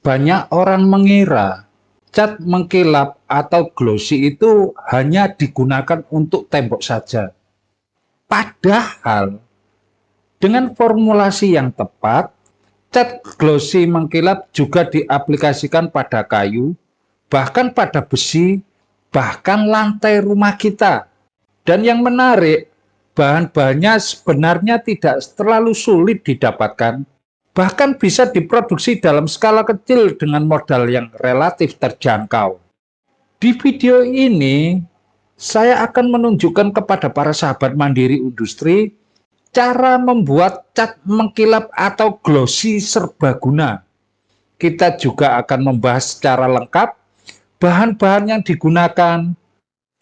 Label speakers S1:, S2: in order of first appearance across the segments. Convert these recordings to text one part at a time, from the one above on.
S1: Banyak orang mengira cat mengkilap atau glossy itu hanya digunakan untuk tembok saja. Padahal, dengan formulasi yang tepat, cat glossy mengkilap juga diaplikasikan pada kayu, bahkan pada besi, bahkan lantai rumah kita. Dan yang menarik, bahan-bahannya sebenarnya tidak terlalu sulit didapatkan, bahkan bisa diproduksi dalam skala kecil dengan modal yang relatif terjangkau. Di video ini, saya akan menunjukkan kepada para sahabat mandiri industri cara membuat cat mengkilap atau glossy serbaguna. Kita juga akan membahas secara lengkap bahan-bahan yang digunakan,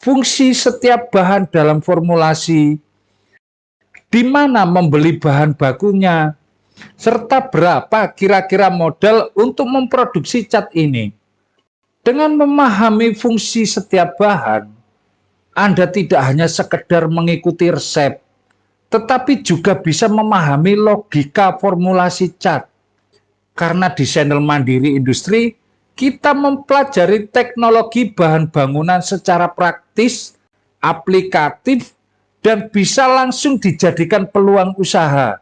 S1: fungsi setiap bahan dalam formulasi, di mana membeli bahan bakunya, serta berapa kira-kira modal untuk memproduksi cat ini. Dengan memahami fungsi setiap bahan, Anda tidak hanya sekedar mengikuti resep, tetapi juga bisa memahami logika formulasi cat. Karena di channel Mandiri Industri, kita mempelajari teknologi bahan bangunan secara praktis, aplikatif, dan bisa langsung dijadikan peluang usaha.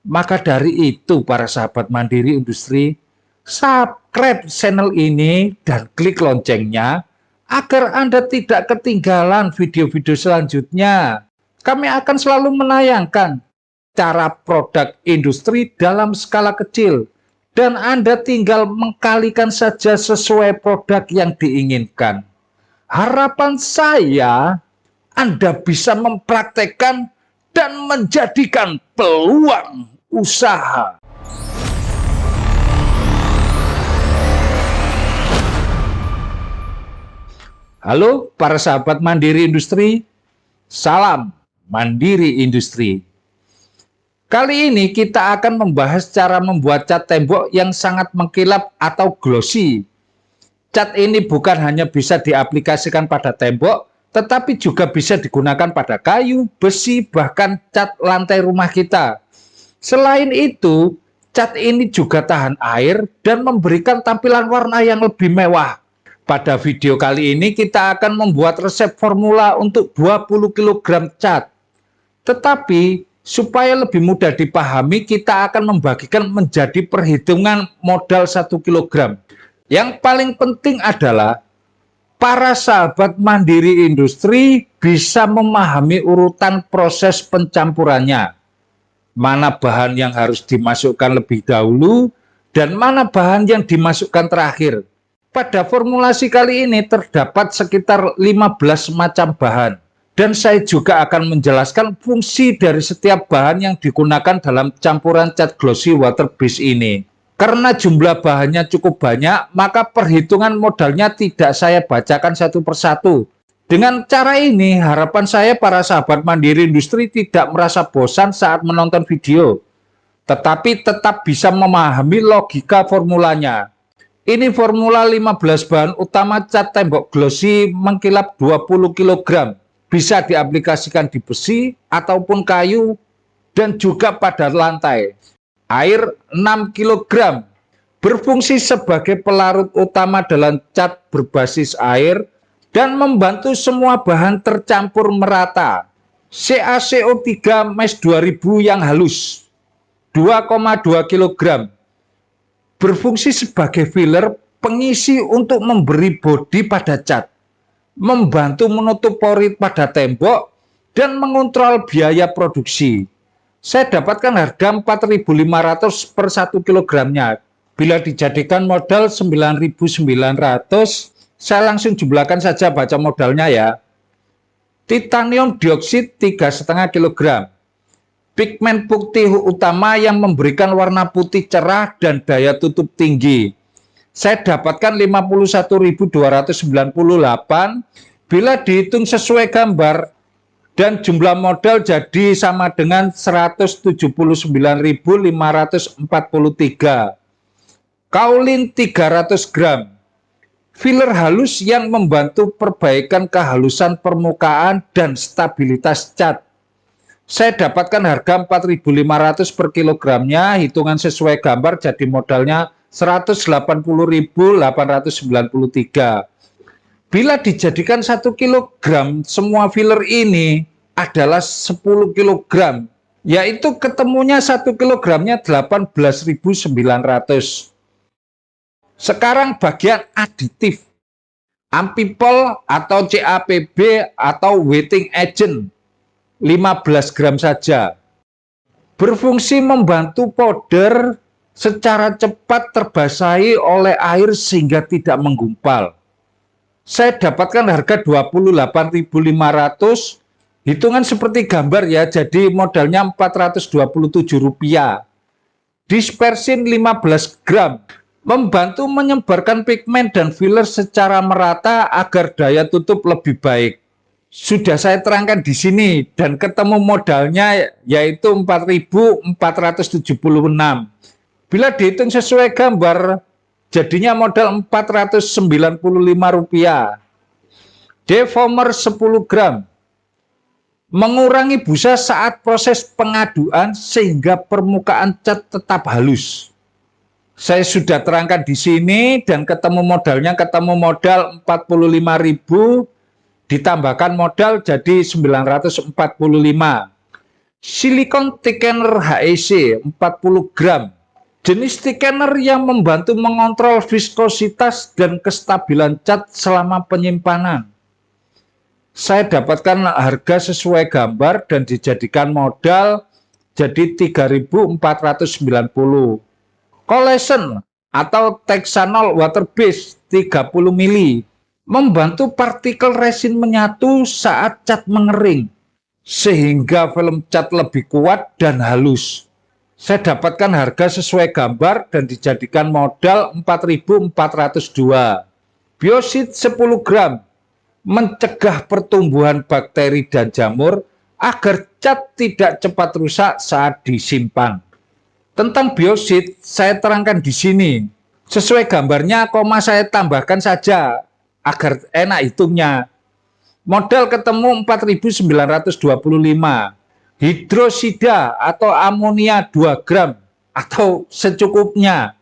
S1: Maka dari itu para sahabat Mandiri Industri, subscribe channel ini dan klik loncengnya agar Anda tidak ketinggalan video-video selanjutnya. Kami akan selalu menayangkan cara produk industri dalam skala kecil dan Anda tinggal mengkalikan saja sesuai produk yang diinginkan. Harapan saya Anda bisa mempraktekkan dan menjadikan peluang usaha. Halo para sahabat Mandiri Industri, salam Mandiri Industri. Kali ini kita akan membahas cara membuat cat tembok yang sangat mengkilap atau glossy. Cat ini bukan hanya bisa diaplikasikan pada tembok, tetapi juga bisa digunakan pada kayu, besi, bahkan cat lantai rumah kita. Selain itu, cat ini juga tahan air dan memberikan tampilan warna yang lebih mewah. Pada video kali ini kita akan membuat resep formula untuk 20 kg cat. Tetapi supaya lebih mudah dipahami, kita akan membagikan menjadi perhitungan modal 1 kg. Yang paling penting adalah para sahabat Mandiri Industri bisa memahami urutan proses pencampurannya. Mana bahan yang harus dimasukkan lebih dahulu dan mana bahan yang dimasukkan terakhir. Pada formulasi kali ini terdapat sekitar 15 macam bahan. Dan saya juga akan menjelaskan fungsi dari setiap bahan yang digunakan dalam campuran cat glossy water base ini. Karena jumlah bahannya cukup banyak, maka perhitungan modalnya tidak saya bacakan satu persatu. Dengan cara ini, harapan saya para sahabat Mandiri Industri tidak merasa bosan saat menonton video, tetapi tetap bisa memahami logika formulanya. Ini formula 15 bahan utama cat tembok glossy mengkilap 20 kg. Bisa diaplikasikan di besi ataupun kayu dan juga pada lantai. Air 6 kg. Berfungsi sebagai pelarut utama dalam cat berbasis air dan membantu semua bahan tercampur merata. CaCO3 MES 2000 yang halus 2,2 kg. Berfungsi sebagai filler pengisi untuk memberi bodi pada cat, membantu menutup pori pada tembok, dan mengontrol biaya produksi. Saya dapatkan harga 4.500 per 1 kilogramnya. Bila dijadikan modal 9.900, saya langsung jumlahkan saja baca modalnya ya. Titanium dioksida 3,5 kg. Pigmen putih utama yang memberikan warna putih cerah dan daya tutup tinggi. Saya dapatkan 51.298 bila dihitung sesuai gambar dan jumlah modal jadi sama dengan 179.543. Kaolin 300 gram. Filler halus yang membantu perbaikan kehalusan permukaan dan stabilitas cat. Saya dapatkan harga 4.500 per kilogramnya, hitungan sesuai gambar jadi modalnya 180.893. Bila dijadikan 1 kilogram, semua filler ini adalah 10 kilogram, yaitu ketemunya 1 kilogramnya 18.900. Sekarang bagian aditif, ampipol atau CAPB atau wetting agent 15 gram saja. Berfungsi membantu powder secara cepat terbasahi oleh air sehingga tidak menggumpal. Saya dapatkan harga 28.500, hitungan seperti gambar ya, jadi modalnya Rp427. Dispersin 15 gram, membantu menyebarkan pigmen dan filler secara merata agar daya tutup lebih baik. Sudah saya terangkan di sini dan ketemu modalnya yaitu 4.476. Bila dihitung sesuai gambar, jadinya modal Rp495. Defoamer 10 gram. Mengurangi busa saat proses pengaduan sehingga permukaan cat tetap halus. Saya sudah terangkan di sini dan ketemu modalnya, ketemu modal 45.000 ditambahkan modal jadi 945. Silikon thickener HEC 40 gram. Jenis thickener yang membantu mengontrol viskositas dan kestabilan cat selama penyimpanan. Saya dapatkan harga sesuai gambar dan dijadikan modal jadi 3.490. Collagen atau Texanol water base 30 mili membantu partikel resin menyatu saat cat mengering sehingga film cat lebih kuat dan halus. Saya dapatkan harga sesuai gambar dan dijadikan modal 4.402. Biosit 10 gram mencegah pertumbuhan bakteri dan jamur agar cat tidak cepat rusak saat disimpan. Tentang biosit saya terangkan di sini. Sesuai gambarnya, koma saya tambahkan saja agar enak hitungnya. Modal ketemu 4.925. Hidrosida atau amonia 2 gram atau secukupnya.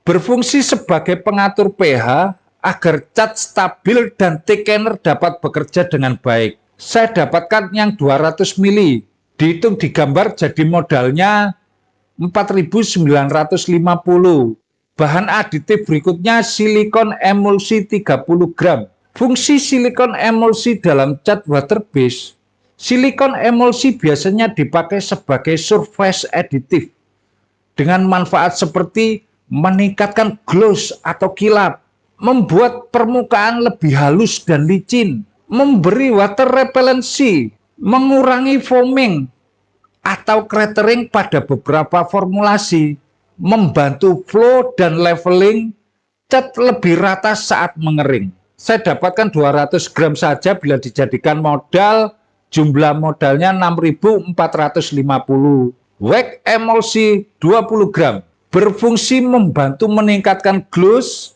S1: Berfungsi sebagai pengatur pH agar cat stabil dan thickener dapat bekerja dengan baik. Saya dapatkan yang 200 mili. Dihitung di gambar jadi modalnya 4.950. Bahan aditif berikutnya silikon emulsi 30 gram. Fungsi silikon emulsi dalam cat water base. Silikon emulsi biasanya dipakai sebagai surface additive dengan manfaat seperti meningkatkan gloss atau kilap, membuat permukaan lebih halus dan licin, memberi water repellency, mengurangi foaming atau cratering pada beberapa formulasi, membantu flow dan leveling cat lebih rata saat mengering. Saya dapatkan 200 gram saja bila dijadikan modal. Jumlah modalnya 6.450. Wax emulsi 20 gram. Berfungsi membantu meningkatkan gloss,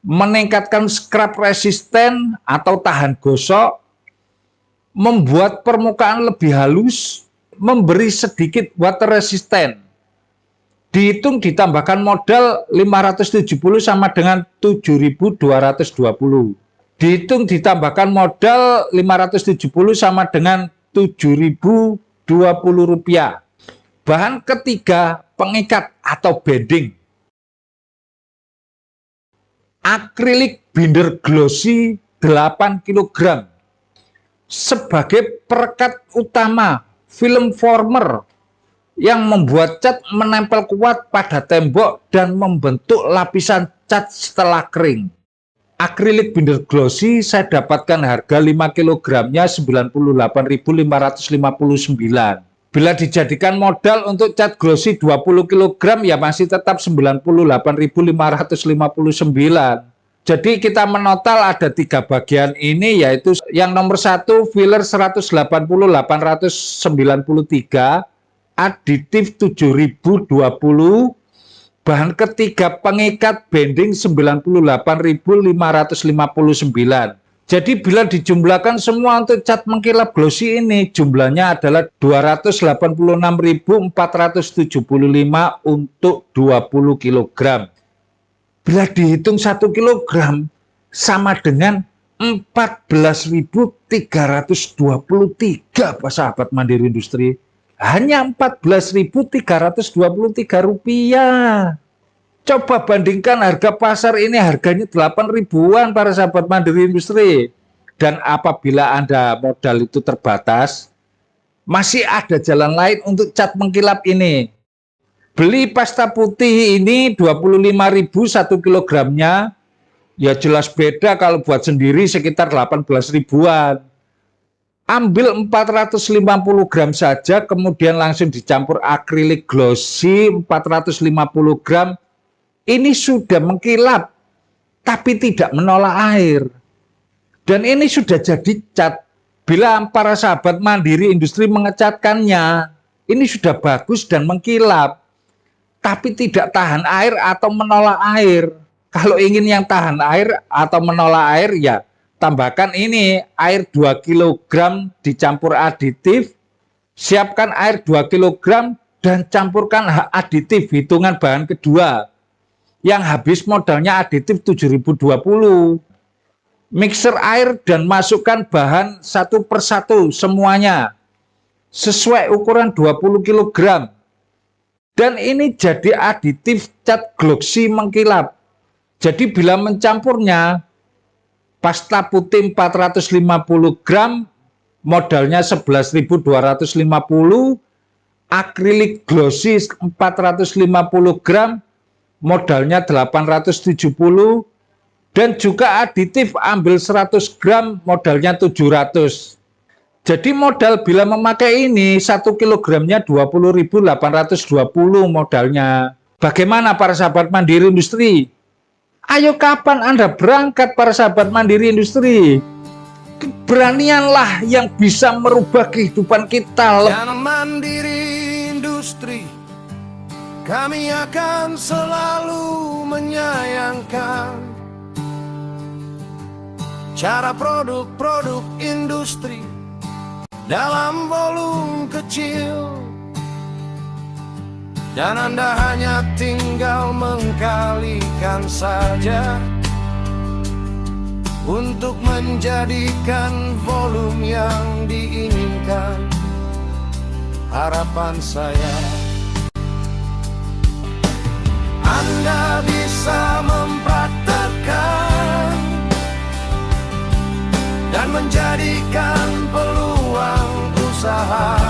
S1: meningkatkan scrub resisten atau tahan gosok, membuat permukaan lebih halus, memberi sedikit water resistant. Dihitung ditambahkan modal 570 sama dengan 7.220. Dihitung ditambahkan modal 570 sama dengan 7.020 rupiah. Bahan ketiga, pengikat atau bending. Akrilik binder glossy 8 kg. Sebagai perekat utama, film former yang membuat cat menempel kuat pada tembok dan membentuk lapisan cat setelah kering. Akrilik binder glossy saya dapatkan harga 5 kg-nya 98.559. Bila dijadikan modal untuk cat glossy 20 kg ya masih tetap 98.559. Jadi kita menotal ada 3 bagian ini, yaitu yang nomor 1 filler 180.893, aditif 7.020, bahan ketiga pengikat bending 98.559. Jadi bila dijumlahkan semua untuk cat mengkilap glossy ini jumlahnya adalah 286.475 untuk 20 kg. Bila dihitung 1 kilogram sama dengan 14.323, Pak sahabat Mandiri Industri. Hanya 14.323 rupiah. Coba bandingkan harga pasar ini, harganya 8 ribuan para sahabat Mandiri Industri. Dan apabila Anda modal itu terbatas, masih ada jalan lain untuk cat mengkilap ini. Beli pasta putih ini 25.000 1 kilogramnya. Ya jelas beda kalau buat sendiri sekitar 18 ribuan. Ambil 450 gram saja, kemudian langsung dicampur akrilik glossy 450 gram. Ini sudah mengkilap, tapi tidak menolak air. Dan ini sudah jadi cat. Bila para sahabat Mandiri Industri mengecatkannya, ini sudah bagus dan mengkilap, tapi tidak tahan air atau menolak air. Kalau ingin yang tahan air atau menolak air, ya tambahkan ini air 2 kg dicampur aditif, siapkan air 2 kg dan campurkan aditif hitungan bahan kedua. Yang habis modalnya aditif 7.020. Mixer air dan masukkan bahan satu persatu semuanya sesuai ukuran 20 kg. Dan ini jadi aditif cat glossy mengkilap. Jadi bila mencampurnya, pasta putih 450 gram, modalnya 11.250, akrilik glossy 450 gram, modalnya 870, dan juga aditif ambil 100 gram, modalnya 700. Jadi modal bila memakai ini 1 kilogramnya 20.820 modalnya. Bagaimana para sahabat Mandiri Industri? Ayo kapan Anda berangkat para sahabat Mandiri Industri? Keberanianlah yang bisa merubah kehidupan kita.
S2: Yang Mandiri Industri, kami akan selalu menyayangkan cara produk-produk industri dalam volume kecil, dan Anda hanya tinggal mengkalikan saja untuk menjadikan volume yang diinginkan. Harapan saya, Anda bisa mempraktekkan dan menjadikan peluang usaha.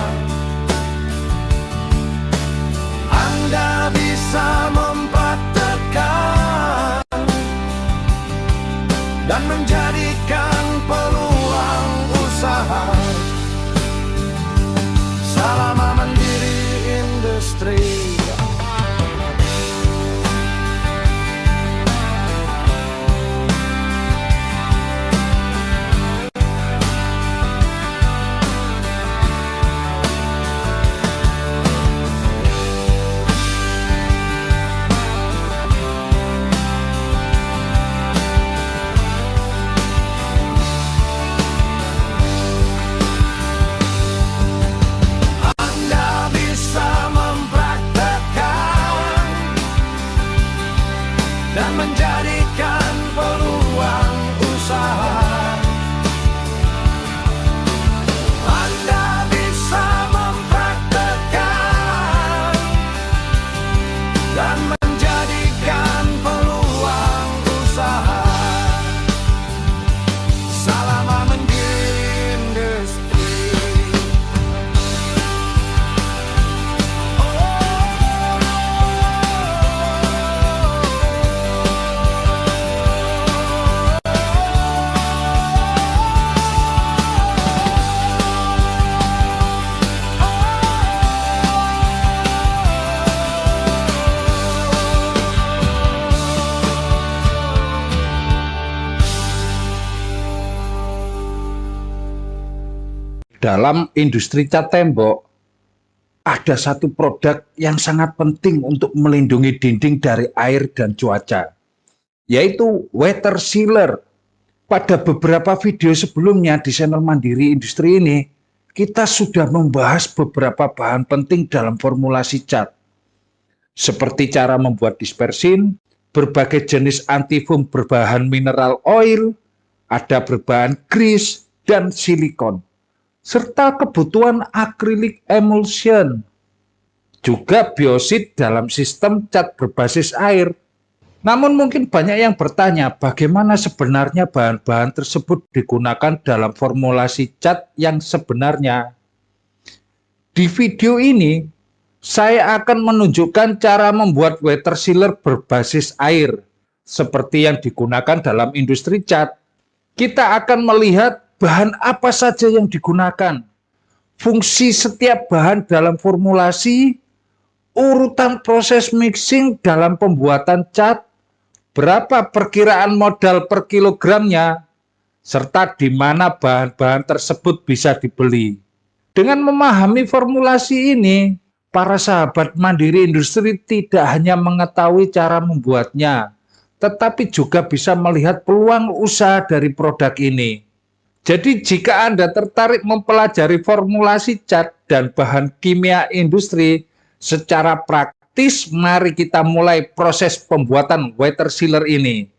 S2: Anda bisa mempraktekkan dan menjadikan peluang usaha. Salam Mandiri Industri. Dan menjadikan peluang usaha. Anda bisa mempraktekkan dan menjadikan peluang usaha. Salam Mandiri Industri.
S1: Dalam industri cat tembok, ada satu produk yang sangat penting untuk melindungi dinding dari air dan cuaca, yaitu water sealer. Pada beberapa video sebelumnya di channel Mandiri Industri ini, kita sudah membahas beberapa bahan penting dalam formulasi cat, seperti cara membuat dispersin, berbagai jenis antifum berbahan mineral oil, ada berbahan grease dan silikon, serta kebutuhan acrylic emulsion, juga biosit dalam sistem cat berbasis air. Namun mungkin banyak yang bertanya, bagaimana sebenarnya bahan-bahan tersebut digunakan dalam formulasi cat yang sebenarnya? Di video ini, saya akan menunjukkan cara membuat water sealer berbasis air, seperti yang digunakan dalam industri cat. Kita akan melihat bahan apa saja yang digunakan, fungsi setiap bahan dalam formulasi, urutan proses mixing dalam pembuatan cat, berapa perkiraan modal per kilogramnya, serta di mana bahan-bahan tersebut bisa dibeli. Dengan memahami formulasi ini, para sahabat mandiri industri tidak hanya mengetahui cara membuatnya, tetapi juga bisa melihat peluang usaha dari produk ini. Jadi jika Anda tertarik mempelajari formulasi cat dan bahan kimia industri secara praktis, mari kita mulai proses pembuatan water sealer ini.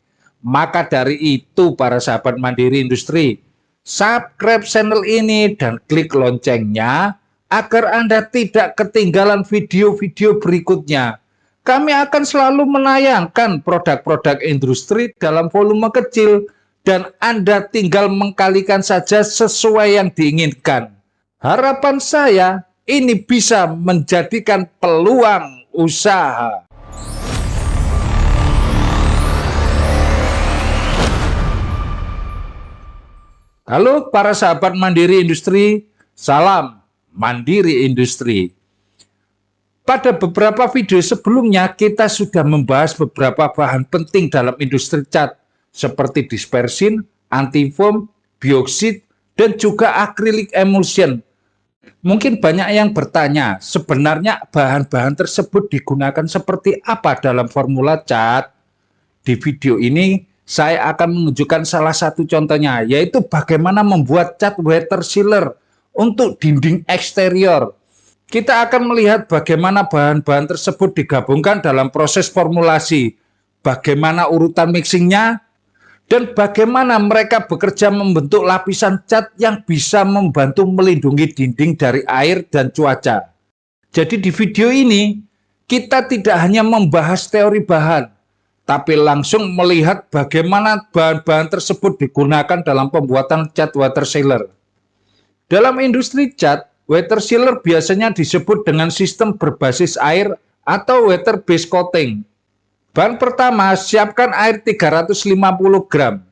S1: Maka dari itu para sahabat mandiri industri, subscribe channel ini dan klik loncengnya agar Anda tidak ketinggalan video-video berikutnya. Kami akan selalu menayangkan produk-produk industri dalam volume kecil dan Anda tinggal mengkalikan saja sesuai yang diinginkan. Harapan saya ini bisa menjadikan peluang usaha. Halo para sahabat mandiri industri, salam mandiri industri. Pada beberapa video sebelumnya kita sudah membahas beberapa bahan penting dalam industri cat seperti dispersin, antifoam, bioksid, dan juga acrylic emulsion. Mungkin banyak yang bertanya, sebenarnya bahan-bahan tersebut digunakan seperti apa dalam formula cat? Di video ini saya akan menunjukkan salah satu contohnya, yaitu bagaimana membuat cat water sealer untuk dinding eksterior. Kita akan melihat bagaimana bahan-bahan tersebut digabungkan dalam proses formulasi, bagaimana urutan mixingnya, dan bagaimana mereka bekerja membentuk lapisan cat yang bisa membantu melindungi dinding dari air dan cuaca. Jadi di video ini, kita tidak hanya membahas teori bahan, tapi langsung melihat bagaimana bahan-bahan tersebut digunakan dalam pembuatan cat water sealer. Dalam industri cat, water sealer biasanya disebut dengan sistem berbasis air atau water based coating. Bahan pertama, siapkan air 350 gram.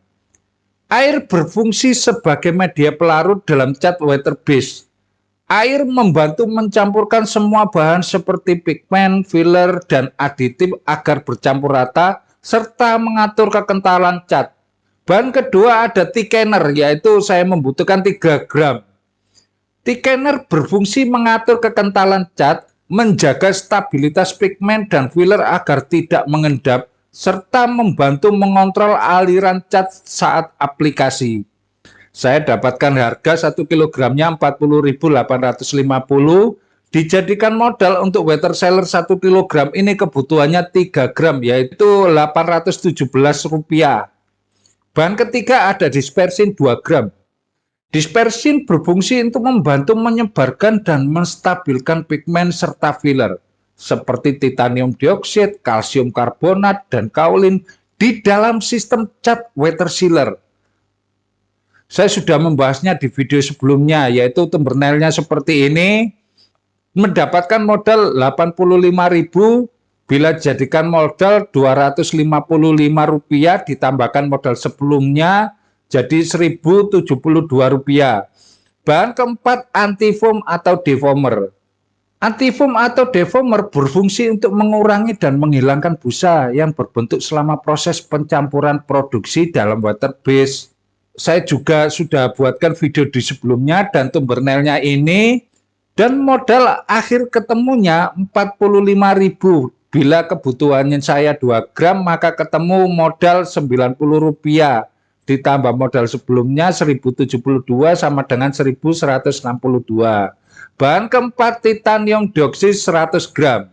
S1: Air berfungsi sebagai media pelarut dalam cat water base. Air membantu mencampurkan semua bahan seperti pigmen, filler, dan aditif agar bercampur rata, serta mengatur kekentalan cat. Bahan kedua ada thickener, yaitu saya membutuhkan 3 gram. Thickener berfungsi mengatur kekentalan cat, menjaga stabilitas pigmen dan filler agar tidak mengendap, serta membantu mengontrol aliran cat saat aplikasi. Saya dapatkan harga 1 kilogramnya 40.850, dijadikan modal untuk water sealer 1 kilogram ini kebutuhannya 3 gram, yaitu Rp817. Bahan ketiga ada dispersin 2 gram. Dispersin berfungsi untuk membantu menyebarkan dan menstabilkan pigmen serta filler, seperti titanium dioksida, kalsium karbonat, dan kaolin di dalam sistem cat water sealer. Saya sudah membahasnya di video sebelumnya, yaitu thumbnailnya seperti ini, mendapatkan modal 85.000, bila jadikan modal Rp255 ditambahkan modal sebelumnya, jadi Rp1.072. Bahan keempat antifoam atau defoamer. Antifoam atau defoamer berfungsi untuk mengurangi dan menghilangkan busa yang berbentuk selama proses pencampuran produksi dalam water base. Saya juga sudah buatkan video di sebelumnya dan thumbnailnya ini, dan modal akhir ketemunya 45.000. Bila kebutuhannya saya 2 gram maka ketemu modal Rp90, ditambah modal sebelumnya 1072 sama dengan 1162. Bahan keempat titanium dioksida 100 gram.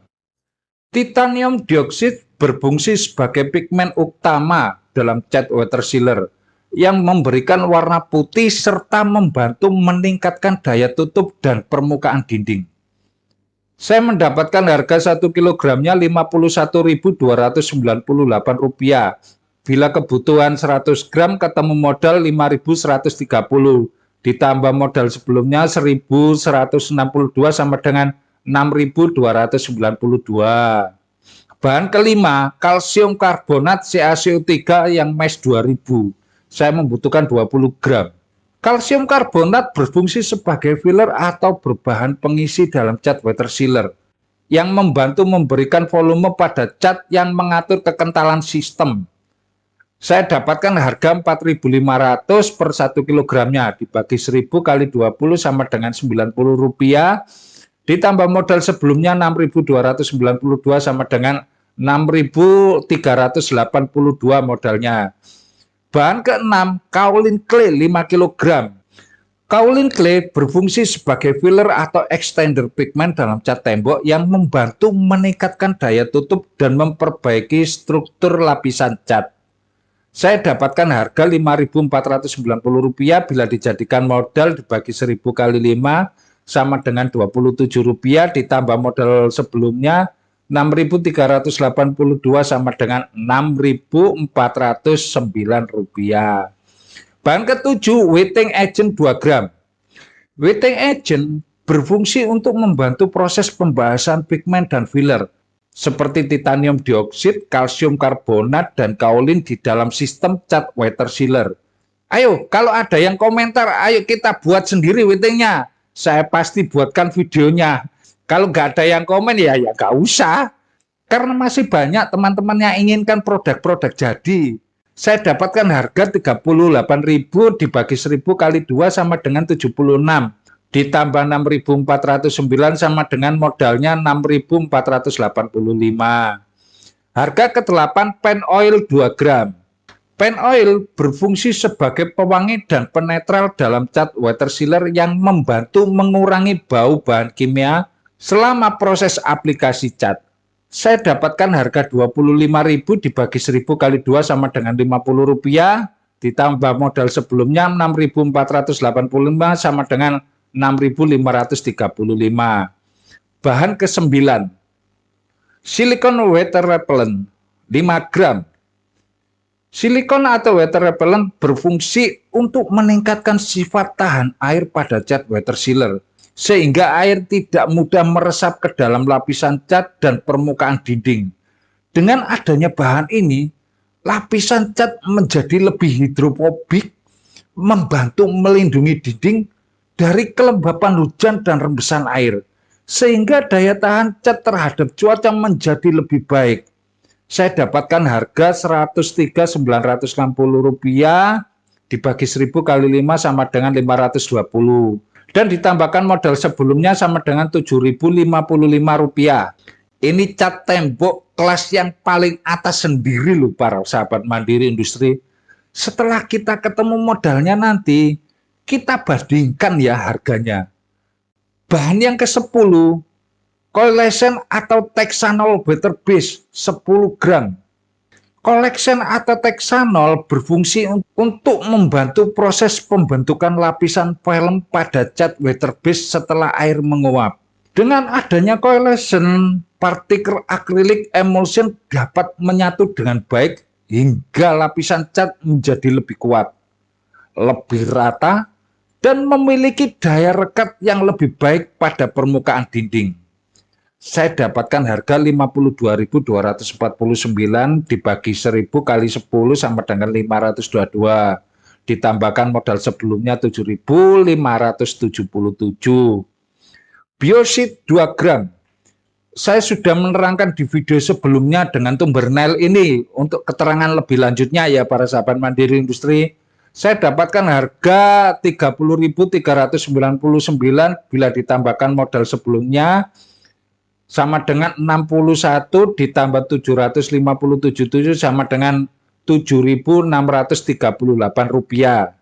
S1: Titanium dioksida berfungsi sebagai pigmen utama dalam cat water sealer yang memberikan warna putih serta membantu meningkatkan daya tutup dan permukaan dinding. Saya mendapatkan harga 1 kilogramnya Rp51.298. Bila kebutuhan 100 gram ketemu modal 5.130. Ditambah modal sebelumnya 1.162 sama dengan 6.292. Bahan kelima, kalsium karbonat CaCO3 yang MES 2000. Saya membutuhkan 20 gram. Kalsium karbonat berfungsi sebagai filler atau berbahan pengisi dalam cat water sealer yang membantu memberikan volume pada cat yang mengatur kekentalan sistem. Saya dapatkan harga 4.500 per 1 kilogramnya, dibagi 1.000 kali 20 sama dengan Rp90, ditambah modal sebelumnya 6.292 sama dengan 6.382 modalnya. Bahan keenam, kaolin clay 5 kg. Kaolin clay berfungsi sebagai filler atau extender pigmen dalam cat tembok yang membantu meningkatkan daya tutup dan memperbaiki struktur lapisan cat. Saya dapatkan harga Rp5.490 bila dijadikan modal dibagi 1.000 kali 5 sama dengan Rp27, ditambah modal sebelumnya 6.382 sama dengan Rp6.409. Bahan ketujuh, wetting agent 2 gram. Wetting agent berfungsi untuk membantu proses pembahasan pigmen dan filler seperti titanium dioksid, kalsium karbonat, dan kaolin di dalam sistem cat water sealer. Ayo, kalau ada yang komentar, ayo kita buat sendiri wettingnya. Saya pasti buatkan videonya. Kalau nggak ada yang komen ya nggak usah. Karena masih banyak teman-teman yang inginkan produk-produk jadi. Saya dapatkan harga Rp38.000 dibagi 1.000 kali 2 sama dengan 76. Ditambah 6.409 sama dengan modalnya 6.485. Harga ke-8, pen oil 2 gram. Pen oil berfungsi sebagai pewangi dan penetral dalam cat water sealer yang membantu mengurangi bau bahan kimia selama proses aplikasi cat. Saya dapatkan harga Rp25.000 dibagi 1.000 kali 2 sama dengan Rp50, ditambah modal sebelumnya 6.485 sama dengan 6.535. Bahan ke-9, silikon water repellent 5 gram. Silikon atau water repellent berfungsi untuk meningkatkan sifat tahan air pada cat water sealer, sehingga air tidak mudah meresap ke dalam lapisan cat dan permukaan dinding. Dengan adanya bahan ini, lapisan cat menjadi lebih hidrofobik, membantu melindungi dinding dari kelembapan hujan dan rembesan air, sehingga daya tahan cat terhadap cuaca menjadi lebih baik. Saya dapatkan harga Rp103.960 dibagi 1.000 kali 5 sama dengan 520. Dan ditambahkan modal sebelumnya sama dengan Rp7.055. Ini cat tembok kelas yang paling atas sendiri loh para sahabat Mandiri Industri. Setelah kita ketemu modalnya nanti, kita bandingkan ya harganya. Bahan yang ke-10, collagen atau Texanol Better Base 10 gram. Collagen atau Texanol berfungsi untuk membantu proses pembentukan lapisan film pada cat water base setelah air menguap. Dengan adanya collagen, partikel akrilik emulsion dapat menyatu dengan baik hingga lapisan cat menjadi lebih kuat, lebih rata, dan memiliki daya rekat yang lebih baik pada permukaan dinding. Saya dapatkan harga Rp52.249 dibagi 1.000 kali 10 sama dengan 522. Ditambahkan modal sebelumnya Rp7.577. Biosit 2 gram. Saya sudah menerangkan di video sebelumnya dengan Tumbernel ini. Untuk keterangan lebih lanjutnya ya para sahabat Mandiri Industri, saya dapatkan harga Rp30.399 bila ditambahkan modal sebelumnya sama dengan 61 ditambah 757 sama dengan Rp7.638.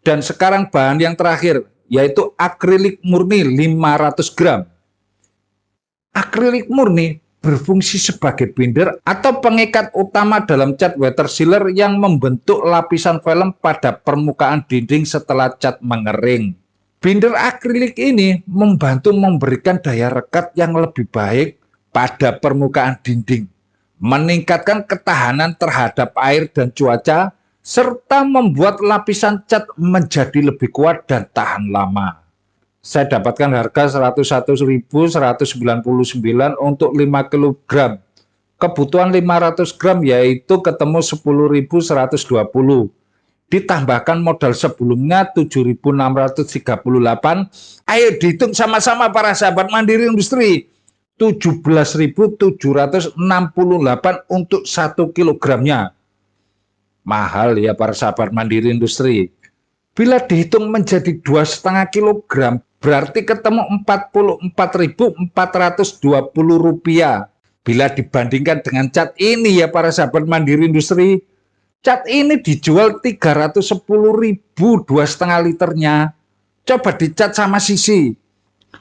S1: Dan sekarang bahan yang terakhir yaitu akrilik murni 500 gram. Akrilik murni berfungsi sebagai binder atau pengikat utama dalam cat water sealer yang membentuk lapisan film pada permukaan dinding setelah cat mengering. Binder akrilik ini membantu memberikan daya rekat yang lebih baik pada permukaan dinding, meningkatkan ketahanan terhadap air dan cuaca, serta membuat lapisan cat menjadi lebih kuat dan tahan lama. Saya dapatkan harga 101.199 untuk 5 kg. Kebutuhan 500 gram yaitu ketemu 10.120. Ditambahkan modal sebelumnya 7.638. Ayo dihitung sama-sama para sahabat Mandiri Industri. 17.768 untuk 1 kilogramnya. Mahal ya para sahabat Mandiri Industri. Bila dihitung menjadi 2,5 kilogram, berarti ketemu Rp44.420. Bila dibandingkan dengan cat ini ya para sahabat Mandiri Industri, cat ini dijual 310.000 2,5 liternya. Coba dicat sama sisi.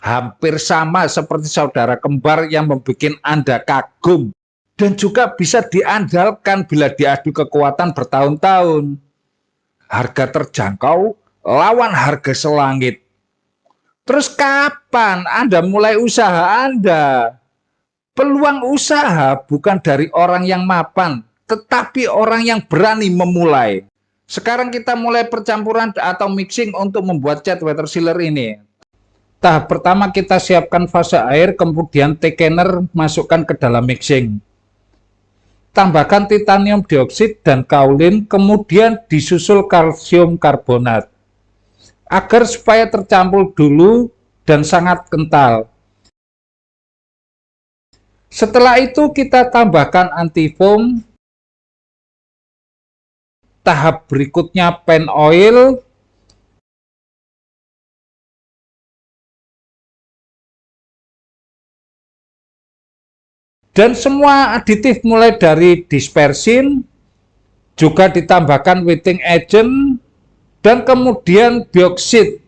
S1: Hampir sama seperti saudara kembar yang membuat Anda kagum. Dan juga bisa diandalkan bila diadu kekuatan bertahun-tahun. Harga terjangkau lawan harga selangit. Terus kapan Anda mulai usaha Anda? Peluang usaha bukan dari orang yang mapan, tetapi orang yang berani memulai. Sekarang kita mulai percampuran atau mixing untuk membuat cat water sealer ini. Tahap pertama kita siapkan fase air, kemudian thickener masukkan ke dalam mixing. Tambahkan titanium dioksida dan kaolin, kemudian disusul kalsium karbonat. Agar supaya tercampur dulu dan sangat kental. Setelah itu kita tambahkan antifoam. Tahap berikutnya pen oil. Dan semua aditif mulai dari dispersin, juga ditambahkan wetting agent, dan kemudian bioksid.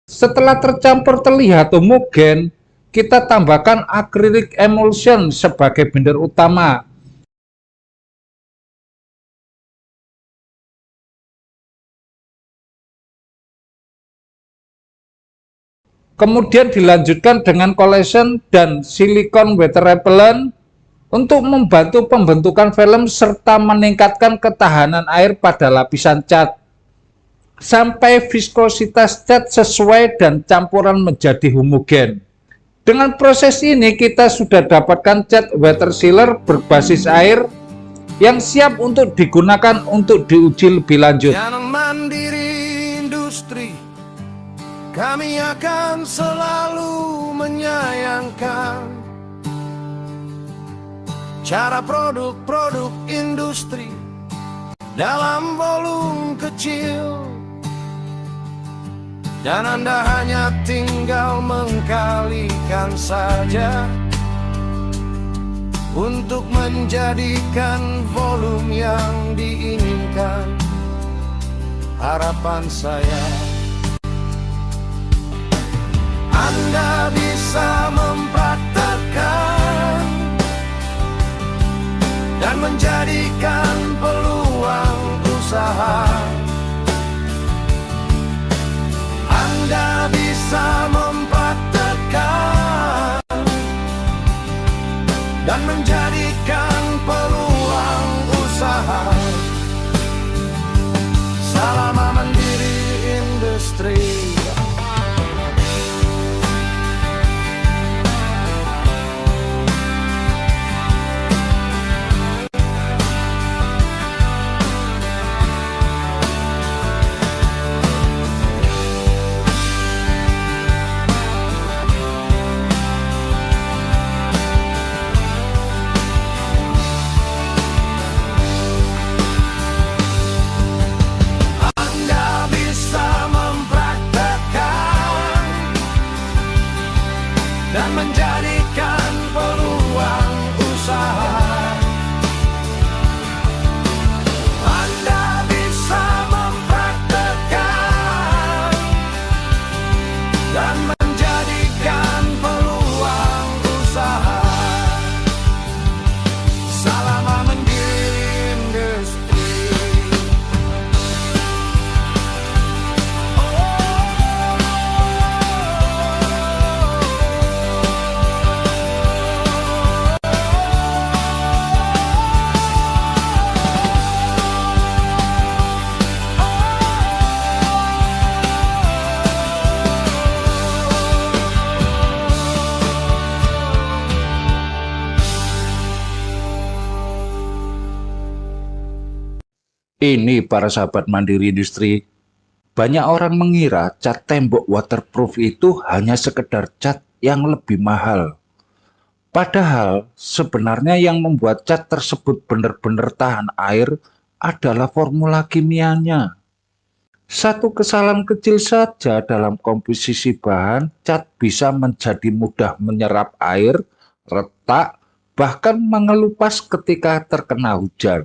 S1: Setelah tercampur terlihat homogen, kita tambahkan acrylic emulsion sebagai binder utama. Kemudian dilanjutkan dengan collagen dan silikon water repellent untuk membantu pembentukan film serta meningkatkan ketahanan air pada lapisan cat. Sampai viskositas cat sesuai dan campuran menjadi homogen. Dengan proses ini kita sudah dapatkan cat water sealer berbasis air yang siap untuk digunakan untuk diuji lebih lanjut.
S2: Channel Mandiri Industri, kami akan selalu menyayangkan cara produk-produk industri dalam volume kecil. Dan Anda hanya tinggal mengkalikan saja untuk menjadikan volume yang diinginkan. Harapan saya, Anda bisa mempraktekkan dan menjadikan peluang usaha. Anda bisa mempraktekkan dan menjadikan peluang usaha. Salam Mandiri Industri. dan menjadikan peluang usaha. Salam Mandiri Industri.
S1: Ini para sahabat Mandiri Industri, banyak orang mengira cat tembok waterproof itu hanya sekedar cat yang lebih mahal. Padahal sebenarnya yang membuat cat tersebut benar-benar tahan air adalah formula kimianya. Satu kesalahan kecil saja dalam komposisi bahan, cat bisa menjadi mudah menyerap air, retak, bahkan mengelupas ketika terkena hujan.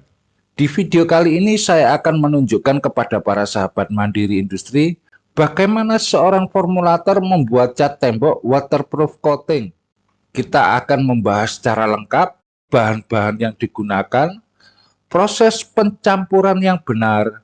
S1: Di video kali ini saya akan menunjukkan kepada para sahabat Mandiri Industri bagaimana seorang formulator membuat cat tembok waterproof coating. Kita akan membahas secara lengkap bahan-bahan yang digunakan, proses pencampuran yang benar,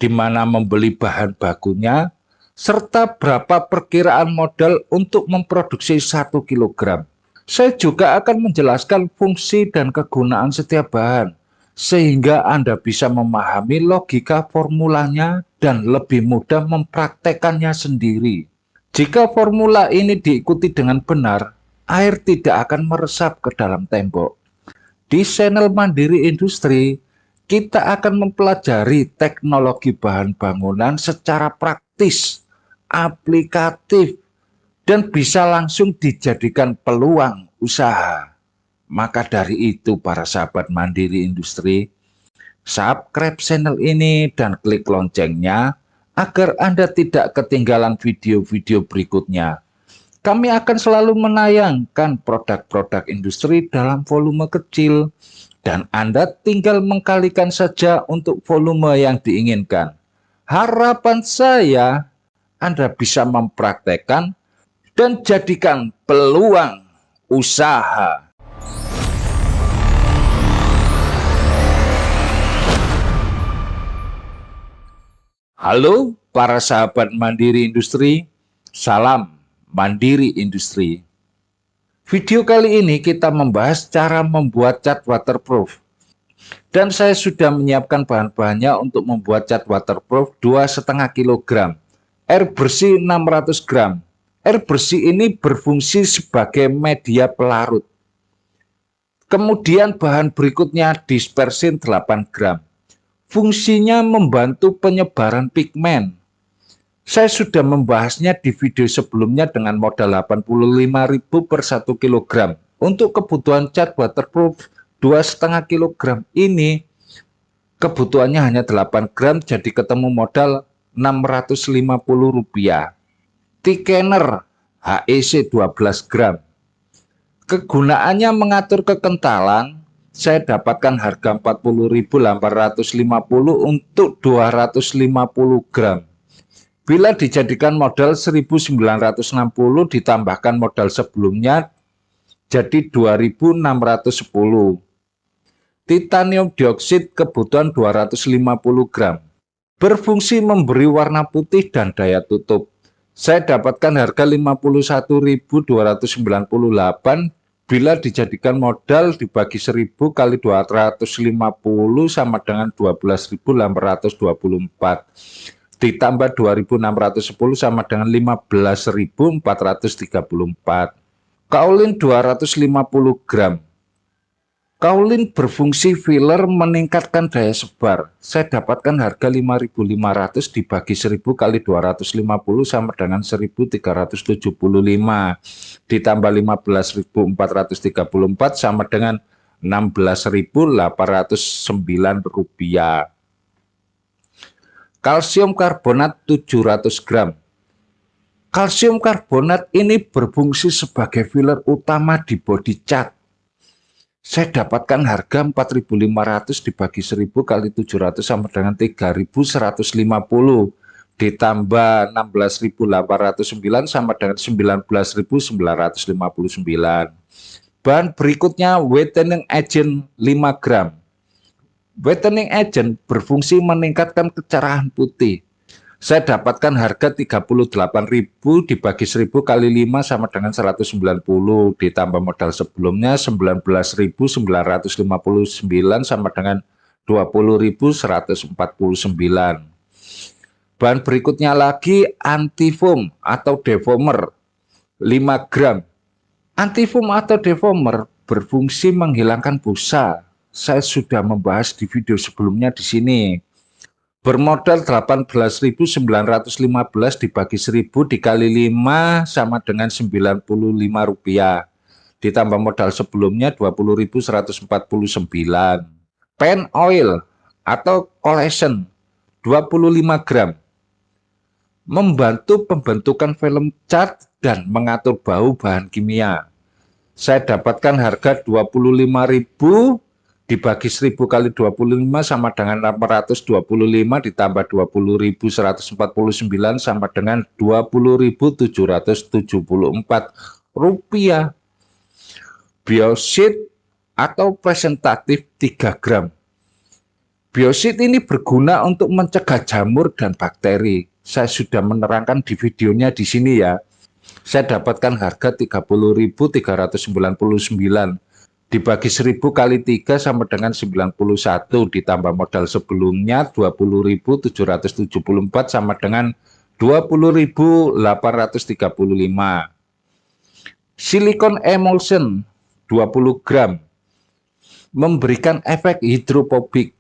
S1: di mana membeli bahan bakunya, serta berapa perkiraan modal untuk memproduksi 1 kg. Saya juga akan menjelaskan fungsi dan kegunaan setiap bahan, sehingga Anda bisa memahami logika formulanya dan lebih mudah mempraktekannya sendiri. Jika formula ini diikuti dengan benar, air tidak akan meresap ke dalam tembok. Di channel Mandiri Industri, kita akan mempelajari teknologi bahan bangunan secara praktis, aplikatif, dan bisa langsung dijadikan peluang usaha. Maka dari itu para sahabat Mandiri Industri, subscribe channel ini dan klik loncengnya agar Anda tidak ketinggalan video-video berikutnya. Kami akan selalu menayangkan produk-produk industri dalam volume kecil dan Anda tinggal mengkalikan saja untuk volume yang diinginkan. Harapan saya Anda bisa mempraktekkan dan jadikan peluang usaha. Halo para sahabat Mandiri Industri, salam Mandiri Industri. Video kali ini kita membahas cara membuat cat waterproof. Dan saya sudah menyiapkan bahan-bahannya untuk membuat cat waterproof 2,5 kg. Air bersih 600 gram. Air bersih ini berfungsi sebagai media pelarut. Kemudian bahan berikutnya dispersin 8 gram. Fungsinya membantu penyebaran pigmen. Saya sudah membahasnya di video sebelumnya dengan modal 85.000 per 1 kg. Untuk kebutuhan cat waterproof 2,5 kg ini, kebutuhannya hanya 8 gram, jadi ketemu modal Rp650. Thickener HEC 12 gram. Kegunaannya mengatur kekentalan. Saya dapatkan harga 40.850 untuk 250 gram. Bila dijadikan modal 1.960 ditambahkan modal sebelumnya jadi 2.610. Titanium dioksid kebutuhan 250 gram. Berfungsi memberi warna putih dan daya tutup. Saya dapatkan harga 51.298. Bila dijadikan modal dibagi 1.000 kali 250 sama dengan 12.824. Ditambah 2.610 sama dengan 15.434. Kaolin 250 gram. Kaolin berfungsi filler meningkatkan daya sebar. Saya dapatkan harga 5.500 dibagi 1.000 kali 250 sama dengan 1.375. Ditambah 15.434 sama dengan 16.809 rupiah. Kalsium karbonat 700 gram. Kalsium karbonat ini berfungsi sebagai filler utama di body cat. Saya dapatkan harga 4.500 dibagi 1.000 kali 700 sama dengan 3.150. ditambah 16.809 sama dengan 19.959. Bahan berikutnya whitening agent 5 gram. Whitening agent berfungsi meningkatkan kecerahan putih. Saya dapatkan harga 38.000 dibagi 1.000 kali 5 sama dengan 190, ditambah modal sebelumnya 19.959 sama dengan 20.149. Bahan berikutnya lagi antifoam atau defoamer 5 gram. Antifoam atau defoamer berfungsi menghilangkan busa. Saya sudah membahas di video sebelumnya di sini. Bermodal 18.915 dibagi 1.000 dikali 5 sama dengan 95 rupiah. Ditambah modal sebelumnya 20.149. Pen oil atau collection 25 gram. Membantu pembentukan film cat dan mengatur bau bahan kimia. Saya dapatkan harga 25.000 dibagi 1.000 kali 25 sama dengan 625 ditambah 20.149 sama dengan 20.774 rupiah. Biosit atau presentatif 3 gram. Biosit ini berguna untuk mencegah jamur dan bakteri. Saya sudah menerangkan di videonya di sini ya. Saya dapatkan harga 30.399 dibagi 1.000 kali 3 sama dengan 91 ditambah modal sebelumnya 20.774 sama dengan 20.835. Silikon emulsion 20 gram memberikan efek hidrofobik.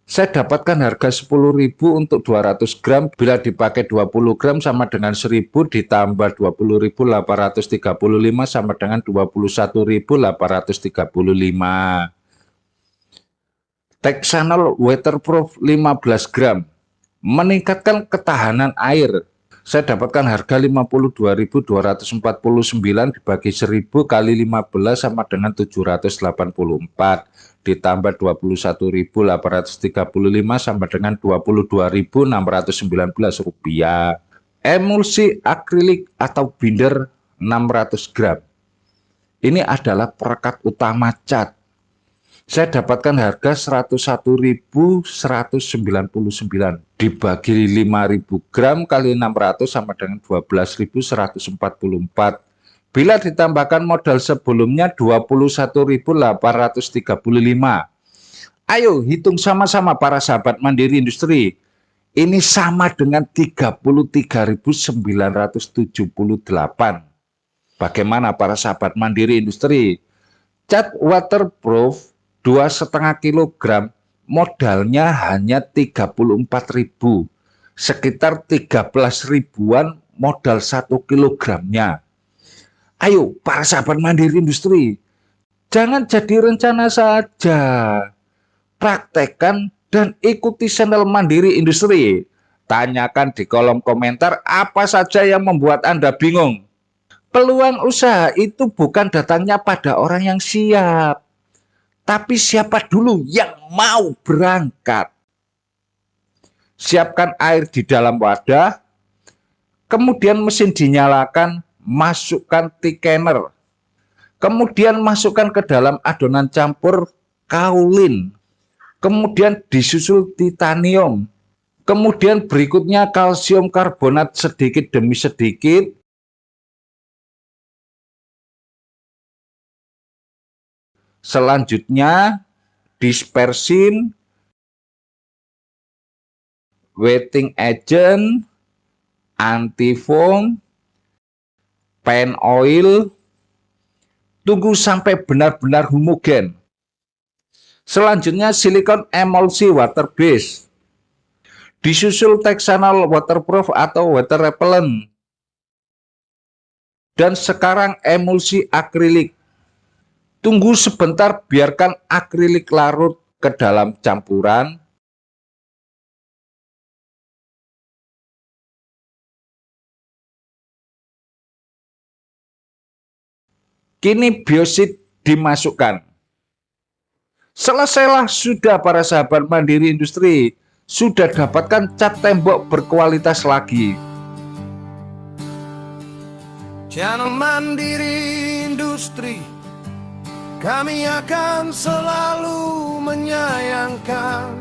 S1: Saya dapatkan harga 10.000 untuk 200 gram bila dipakai 20 gram sama dengan 1.000 ditambah 20.835 sama dengan 21.835. Texanol waterproof 15 gram meningkatkan ketahanan air. Saya dapatkan harga 52.249 dibagi 1.000 kali 15 sama dengan 784 ditambah 21.835 sama dengan 22.619 rupiah. Emulsi akrilik atau binder 600 gram. Ini adalah perekat utama cat. Saya dapatkan harga 101.199 dibagi 5.000 gram kali 600 sama dengan 12.144. Bila ditambahkan modal sebelumnya 21.835. Ayo hitung sama-sama para sahabat Mandiri Industri. Ini sama dengan 33.978. Bagaimana para sahabat Mandiri Industri? Cat waterproof 2,5 kg modalnya hanya 34.000, sekitar 13 ribuan modal 1 kilogramnya. Ayo para sahabat Mandiri Industri, jangan jadi rencana saja, praktekkan dan ikuti channel Mandiri Industri. Tanyakan di kolom komentar apa saja yang membuat Anda bingung. Peluang usaha itu bukan datangnya pada orang yang siap, tapi siapa dulu yang mau berangkat. Siapkan air di dalam wadah, kemudian mesin dinyalakan, masukkan thickener, kemudian masukkan ke dalam adonan campur kaolin, kemudian disusul titanium, kemudian berikutnya kalsium karbonat sedikit demi sedikit, selanjutnya dispersin, wetting agent, antifoam, pen oil, tunggu sampai benar-benar homogen. Selanjutnya silikon emulsi water base, disusul Texanol waterproof atau water repellent, dan sekarang emulsi akrilik. Tunggu sebentar, biarkan akrilik larut ke dalam campuran. Kini biosit dimasukkan. Selesailah sudah para sahabat Mandiri Industri. sudah dapatkan cat tembok berkualitas lagi.
S2: Channel Mandiri Industri, kami akan selalu menyayangkan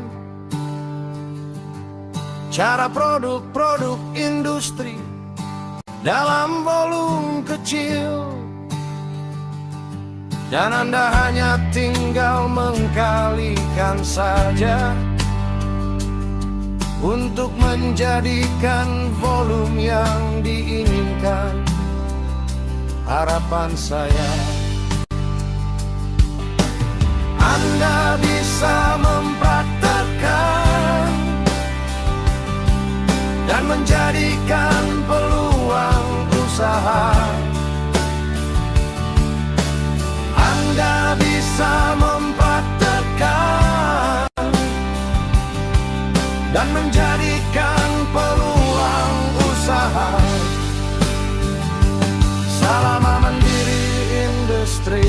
S2: cara produk-produk industri dalam volume kecil, dan Anda hanya tinggal mengkalikan saja untuk menjadikan volume yang diinginkan. Harapan saya, Anda bisa mempraktekkan dan menjadikan peluang usaha. Anda bisa mempraktekkan dan menjadikan peluang usaha. Salam Mandiri Industri.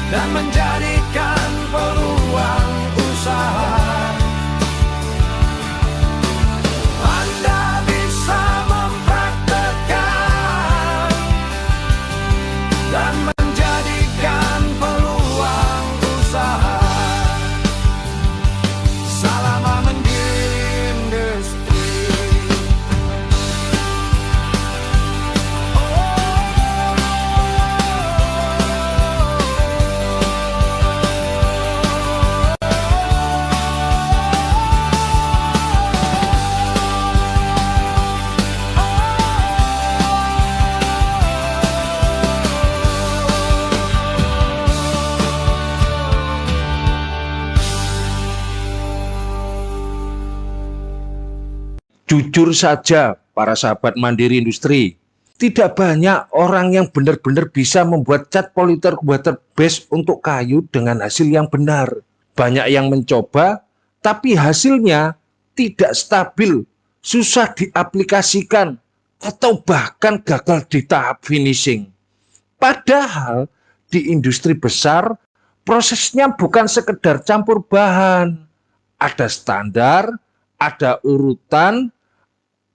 S2: Dan menjadikan peluang usaha. Anda bisa mempraktekkan dan menjadikan peluang usaha. Salam Mandiri Industri.
S1: Jujur saja, para sahabat Mandiri Industri, tidak banyak orang yang benar-benar bisa membuat cat politer water base untuk kayu dengan hasil yang benar. Banyak yang mencoba, tapi hasilnya tidak stabil, susah diaplikasikan, atau bahkan gagal di tahap finishing. Padahal di industri besar, prosesnya bukan sekedar campur bahan. Ada standar, ada urutan,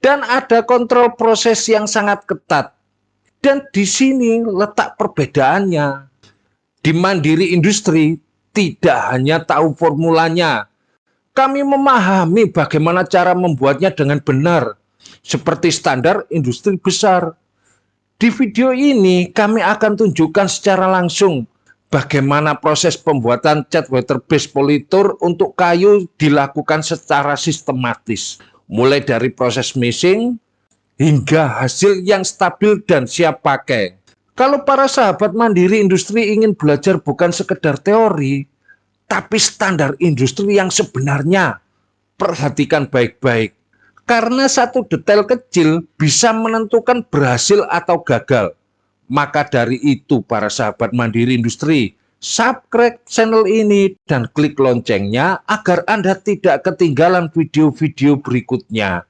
S1: dan ada kontrol proses yang sangat ketat. Dan di sini letak perbedaannya. Di Mandiri Industri tidak hanya tahu formulanya, kami memahami bagaimana cara membuatnya dengan benar, seperti standar industri besar. Di video ini kami akan tunjukkan secara langsung bagaimana proses pembuatan cat water base politur untuk kayu dilakukan secara sistematis. Mulai dari proses meshing hingga hasil yang stabil dan siap pakai. Kalau para sahabat Mandiri Industri ingin belajar bukan sekedar teori, tapi standar industri yang sebenarnya, perhatikan baik-baik. Karena satu detail kecil bisa menentukan berhasil atau gagal. Maka dari itu para sahabat Mandiri Industri, subscribe channel ini dan klik loncengnya agar Anda tidak ketinggalan video-video berikutnya.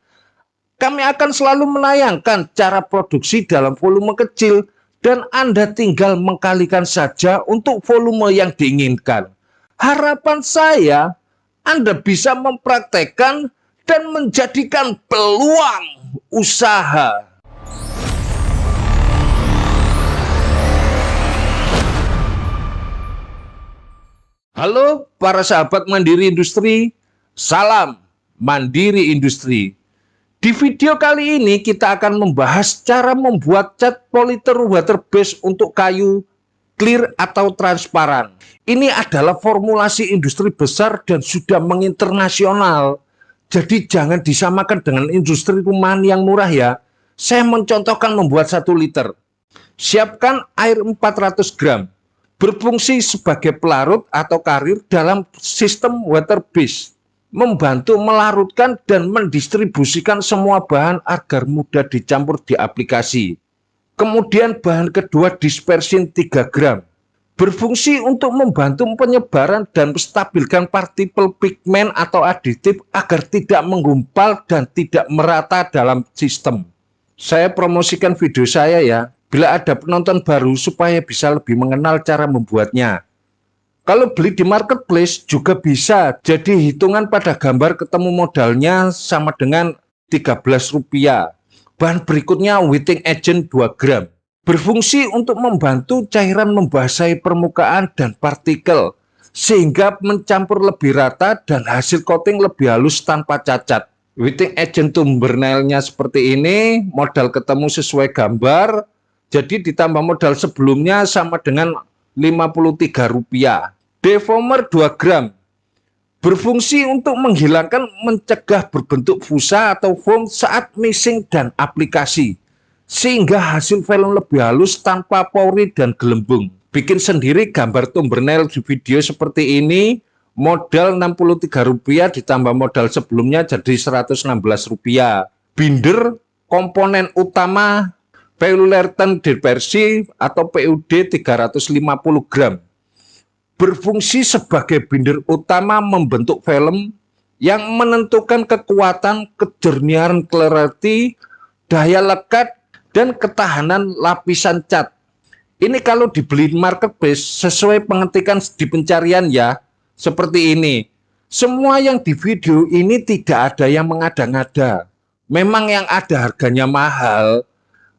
S1: Kami akan selalu menayangkan cara produksi dalam volume kecil dan Anda tinggal mengkalikan saja untuk volume yang diinginkan. Harapan saya Anda bisa mempraktekkan dan menjadikan peluang usaha. Halo para sahabat Mandiri Industri, salam Mandiri Industri. Di video kali ini kita akan membahas cara membuat cat politer water base untuk kayu clear atau transparan. Ini adalah formulasi industri besar dan sudah menginternasional. Jadi jangan disamakan dengan industri rumahan yang murah ya. Saya mencontohkan membuat 1 liter. Siapkan air 400 gram. berfungsi sebagai pelarut atau karir dalam sistem water base, membantu melarutkan dan mendistribusikan semua bahan agar mudah dicampur di aplikasi. Kemudian bahan kedua, dispersin 3 gram, berfungsi untuk membantu penyebaran dan menstabilkan partikel pigmen atau aditif agar tidak menggumpal dan tidak merata dalam sistem. Saya promosikan video saya ya, bila ada penonton baru supaya bisa lebih mengenal cara membuatnya. Kalau beli di marketplace juga bisa, jadi hitungan pada gambar ketemu modalnya sama dengan Rp13. Bahan berikutnya wetting agent 2 gram. Berfungsi untuk membantu cairan membasahi permukaan dan partikel, sehingga mencampur lebih rata dan hasil coating lebih halus tanpa cacat. Wetting agent thumbnailnya seperti ini, modal ketemu sesuai gambar, jadi ditambah modal sebelumnya sama dengan Rp53. Defoamer 2 gram. Berfungsi untuk menghilangkan, mencegah berbentuk busa atau foam saat mixing dan aplikasi, sehingga hasil film lebih halus tanpa pori dan gelembung. Bikin sendiri gambar thumbnail di video seperti ini, modal Rp63 ditambah modal sebelumnya jadi Rp116. Binder komponen utama polyurethane dispersi atau PUD 350 gram. Berfungsi sebagai binder utama membentuk film yang menentukan kekuatan, kejernihan clarity, daya lekat, dan ketahanan lapisan cat. Ini kalau dibeli marketplace sesuai pengetikan di pencarian ya, seperti ini. Semua yang di video ini tidak ada yang mengada-ngada. Memang yang ada harganya mahal.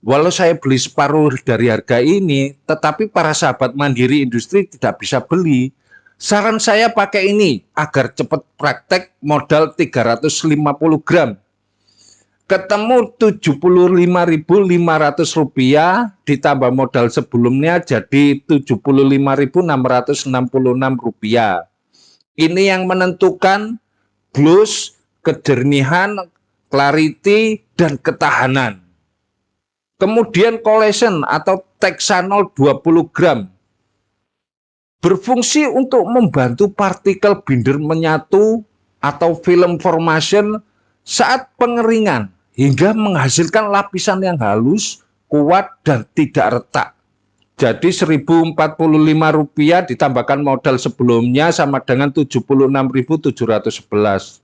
S1: Walau saya beli separuh dari harga ini, tetapi para sahabat mandiri industri tidak bisa beli. Saran saya pakai ini agar cepat praktek, modal Rp350. Ketemu Rp75.500 ditambah modal sebelumnya jadi Rp75.666. Ini yang menentukan gloss, kejernihan, clarity, dan ketahanan. Kemudian collection atau Texanol 20 gram. Berfungsi untuk membantu partikel binder menyatu atau film formation saat pengeringan hingga menghasilkan lapisan yang halus, kuat, dan tidak retak. Jadi Rp1045 ditambahkan modal sebelumnya sama dengan Rp76.711.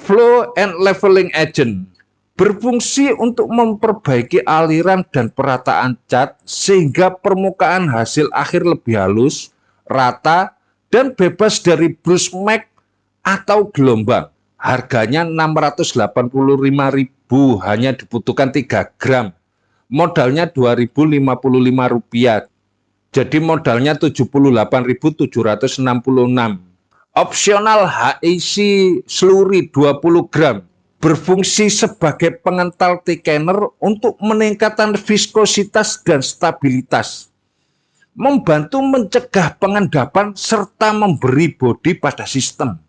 S1: Flow and leveling agent. Berfungsi untuk memperbaiki aliran dan perataan cat sehingga permukaan hasil akhir lebih halus, rata, dan bebas dari brush mark atau gelombang. Harganya Rp685.000, hanya dibutuhkan 3 gram. Modalnya Rp2.055. Jadi modalnya Rp78.766. Opsional HEC slurry 20 gram. Berfungsi sebagai pengental thickener untuk meningkatkan viskositas dan stabilitas, membantu mencegah pengendapan serta memberi bodi pada sistem.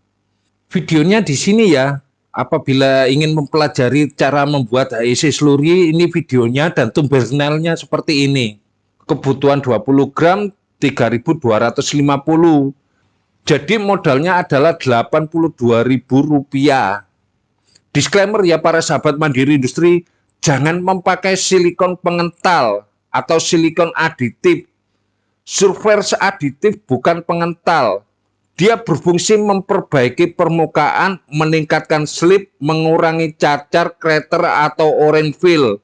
S1: Videonya di sini ya. Apabila ingin mempelajari cara membuat HEC slurry, ini videonya dan thumbnailnya seperti ini. Kebutuhan 20 gram Rp3.250. Jadi modalnya adalah Rp82.000. Disclaimer ya para sahabat mandiri industri, jangan memakai silikon pengental atau silikon aditif. Surface aditif bukan pengental. Dia berfungsi memperbaiki permukaan, meningkatkan slip, mengurangi cacar, crater atau orange fill.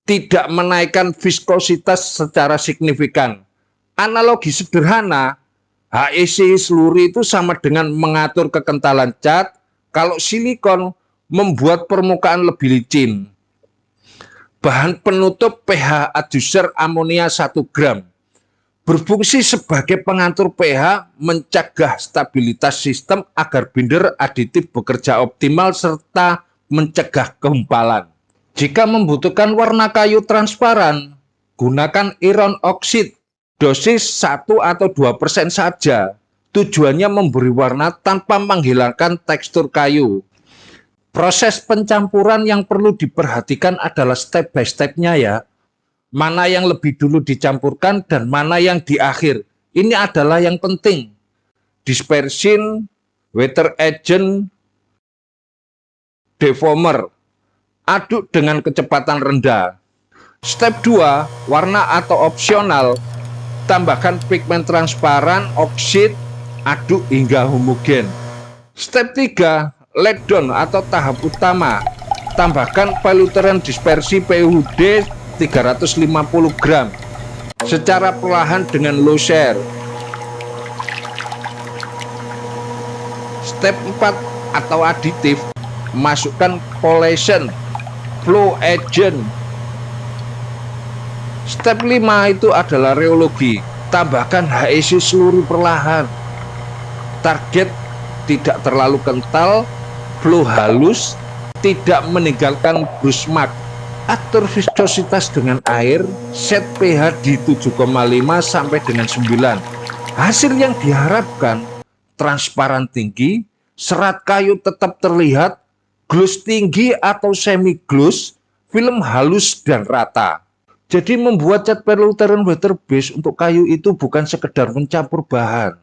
S1: Tidak menaikkan viskositas secara signifikan. Analogi sederhana, HEC slurry itu sama dengan mengatur kekentalan cat, kalau silikon membuat permukaan lebih licin. Bahan penutup pH adducer amonia 1 gram. Berfungsi sebagai pengatur pH, mencegah stabilitas sistem agar binder aditif bekerja optimal serta mencegah kegumpalan. Jika membutuhkan warna kayu transparan, gunakan iron oksid, dosis 1 atau 2% saja. Tujuannya memberi warna tanpa menghilangkan tekstur kayu. Proses pencampuran yang perlu diperhatikan adalah step by step-nya ya. Mana yang lebih dulu dicampurkan dan mana yang di akhir. Ini adalah yang penting. Dispersin, weather agent, defoamer. Aduk dengan kecepatan rendah. Step 2, warna atau opsional. Tambahkan pigmen transparan, oksid, aduk hingga homogen. Step 3, let down atau tahap utama. Tambahkan poluteran dispersi PUD 350 gram secara perlahan dengan low share. Step 4 atau aditif, masukkan pollution, flow agent. Step 5 itu adalah rheology, tambahkan HEC seluruh perlahan. Target tidak terlalu kental, flow halus, tidak meninggalkan brush mark. Atur viscositas dengan air, set pH di 7,5 sampai dengan 9. Hasil yang diharapkan, transparan tinggi, serat kayu tetap terlihat, gloss tinggi atau semi gloss, film halus dan rata. Jadi membuat cat poluteran water base untuk kayu itu bukan sekedar mencampur bahan,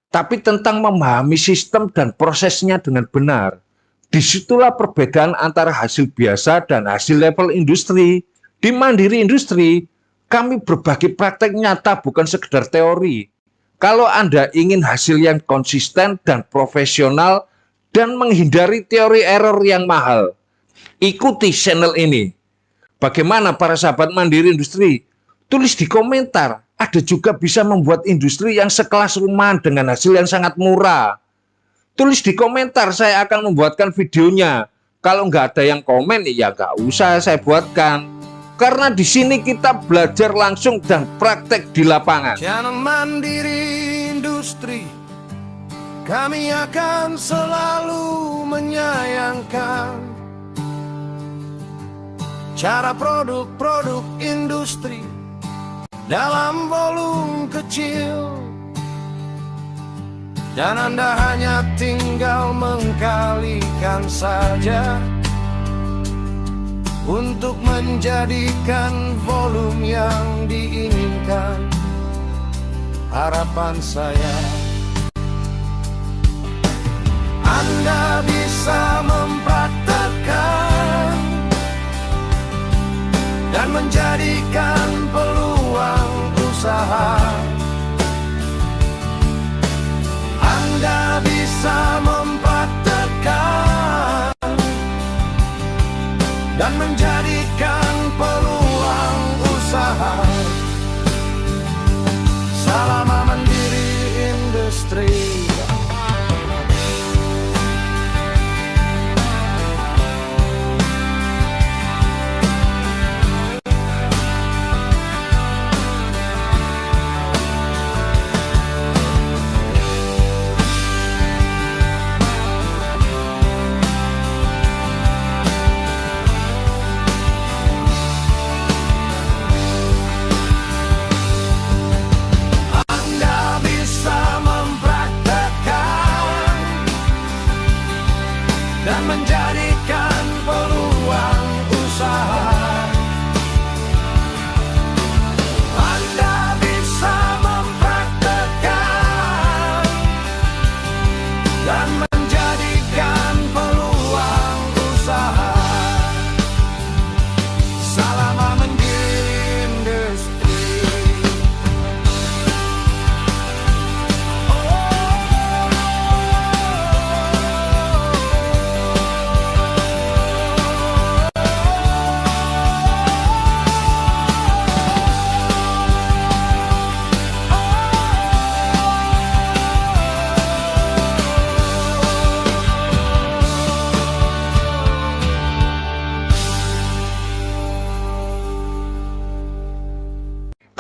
S1: tapi tentang memahami sistem dan prosesnya dengan benar. Disitulah perbedaan antara hasil biasa dan hasil level industri. Di Mandiri Industri, kami berbagi praktek nyata bukan sekedar teori. Kalau Anda ingin hasil yang konsisten dan profesional dan menghindari teori error yang mahal, ikuti channel ini. Bagaimana para sahabat Mandiri Industri? Tulis di komentar. Ada juga bisa membuat industri yang sekelas rumahan dengan hasil yang sangat murah. Tulis di komentar, saya akan membuatkan videonya. Kalau nggak ada yang komen, ya nggak usah saya buatkan. Karena di sini kita belajar langsung dan praktek di lapangan.
S2: Channel Mandiri Industri, kami akan selalu menyayangkan cara produk-produk industri dalam volume kecil. Dan Anda hanya tinggal mengkalikan saja untuk menjadikan volume yang diinginkan. Harapan saya, Anda bisa mempraktekkan dan menjadikan peluang usaha. Anda bisa mempraktekkan dan menjadikan peluang usaha. Salam Mandiri Industri. Dan menjadikan peluang usaha. Anda bisa mempraktekkan dan menjadikan peluang usaha. Salam Mandiri Industri.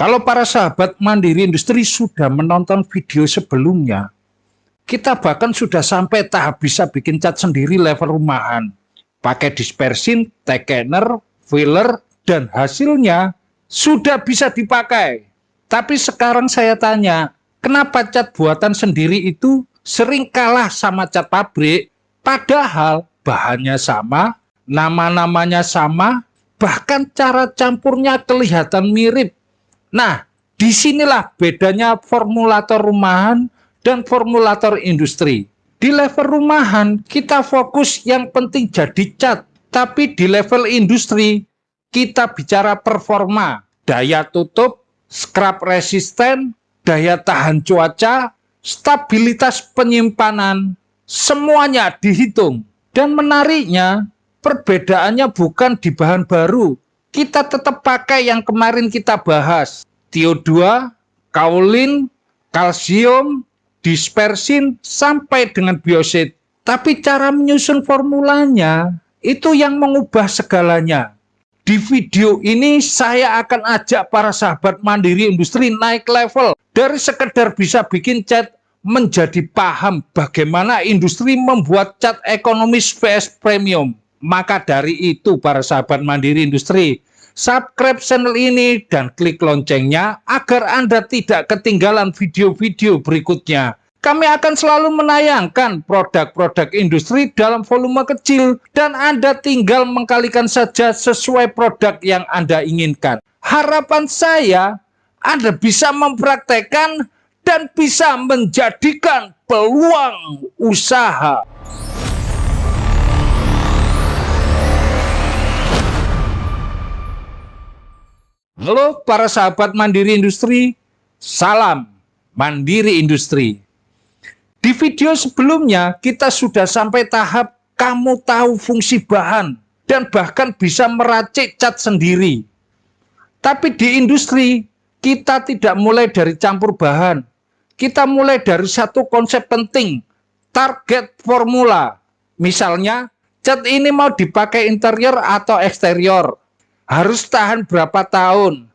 S1: Kalau para sahabat Mandiri Industri sudah menonton video sebelumnya, kita bahkan sudah sampai tahap bisa bikin cat sendiri level rumahan. Pakai dispersin, thickener, filler, dan hasilnya sudah bisa dipakai. Tapi sekarang saya tanya, kenapa cat buatan sendiri itu sering kalah sama cat pabrik? Padahal bahannya sama, nama-namanya sama, bahkan cara campurnya kelihatan mirip. Nah, Disinilah bedanya formulator rumahan dan formulator industri. Di level rumahan kita fokus yang penting jadi cat, tapi di level industri kita bicara performa, daya tutup, scrap resisten, daya tahan cuaca, stabilitas penyimpanan, semuanya dihitung. Dan menariknya, perbedaannya bukan di bahan baru. Kita tetap pakai yang kemarin kita bahas. TiO2, kaolin, kalsium, dispersin, sampai dengan biosit. Tapi cara menyusun formulanya, itu yang mengubah segalanya. Di video ini saya akan ajak para sahabat mandiri industri naik level. Dari sekedar bisa bikin cat, menjadi paham bagaimana industri membuat cat ekonomis vs premium. Maka dari itu para sahabat mandiri industri, subscribe channel ini dan klik loncengnya agar Anda tidak ketinggalan video-video berikutnya. Kami akan selalu menayangkan produk-produk industri dalam volume kecil dan Anda tinggal mengkalikan saja sesuai produk yang Anda inginkan. Harapan saya Anda bisa mempraktekkan dan bisa menjadikan peluang usaha. Halo para sahabat mandiri industri, salam mandiri industri. Di video sebelumnya kita sudah sampai tahap kamu tahu fungsi bahan dan bahkan bisa meracik cat sendiri. Tapi di industri kita tidak mulai dari campur bahan. Kita mulai dari satu konsep penting, target formula. Misalnya, cat ini mau dipakai interior atau eksterior. Harus tahan berapa tahun.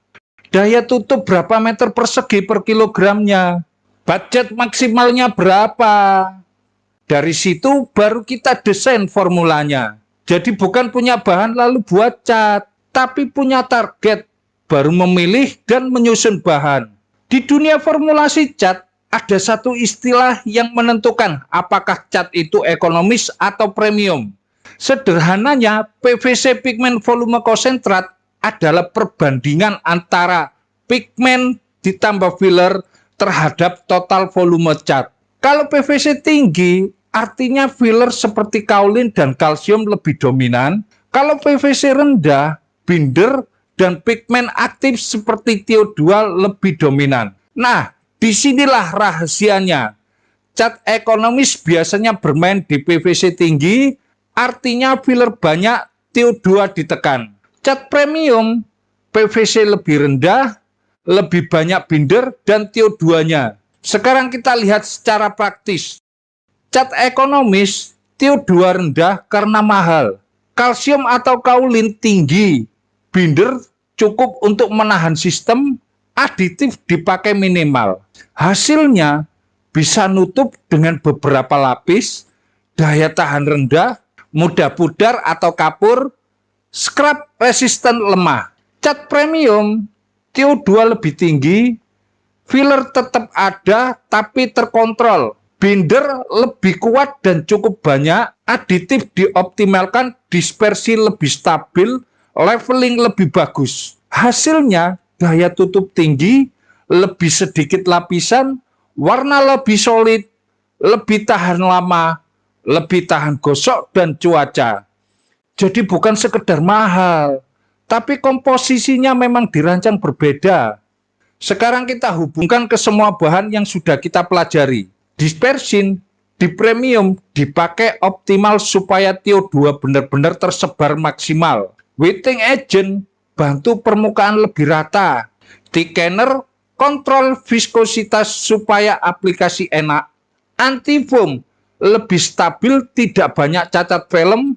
S1: Daya tutup berapa meter persegi per kilogramnya. Budget maksimalnya berapa. Dari situ baru kita desain formulanya. Jadi bukan punya bahan lalu buat cat, tapi punya target, baru memilih dan menyusun bahan. Di dunia formulasi cat, ada satu istilah yang menentukan apakah cat itu ekonomis atau premium. Sederhananya, PVC pigmen volume konsentrat adalah perbandingan antara pigmen ditambah filler terhadap total volume cat. Kalau PVC tinggi, artinya filler seperti kaolin dan kalsium lebih dominan. Kalau PVC rendah, binder dan pigmen aktif seperti TiO2 lebih dominan. Nah, disinilah rahasianya. Cat ekonomis biasanya bermain di PVC tinggi, artinya filler banyak, TiO2 ditekan. Cat premium, PVC lebih rendah, lebih banyak binder dan TiO2-nya. Sekarang kita lihat secara praktis. Cat ekonomis, TiO2 rendah karena mahal. Kalsium atau kaolin tinggi. Binder cukup untuk menahan sistem, aditif dipakai minimal. Hasilnya bisa nutup dengan beberapa lapis, daya tahan rendah, mudah pudar atau kapur, scrap resisten lemah. Cat premium, TiO2 lebih tinggi, filler tetap ada tapi terkontrol, binder lebih kuat dan cukup banyak, aditif dioptimalkan, dispersi lebih stabil, leveling lebih bagus. Hasilnya daya tutup tinggi, lebih sedikit lapisan, warna lebih solid, lebih tahan lama, lebih tahan gosok dan cuaca. Jadi bukan sekedar mahal, tapi komposisinya memang dirancang berbeda. Sekarang kita hubungkan ke semua bahan yang sudah kita pelajari. Dispersin di premium dipakai optimal supaya TiO2 benar-benar tersebar maksimal. Wetting agent bantu permukaan lebih rata. Thickener kontrol viskositas supaya aplikasi enak. Antifoam lebih stabil, tidak banyak cacat film.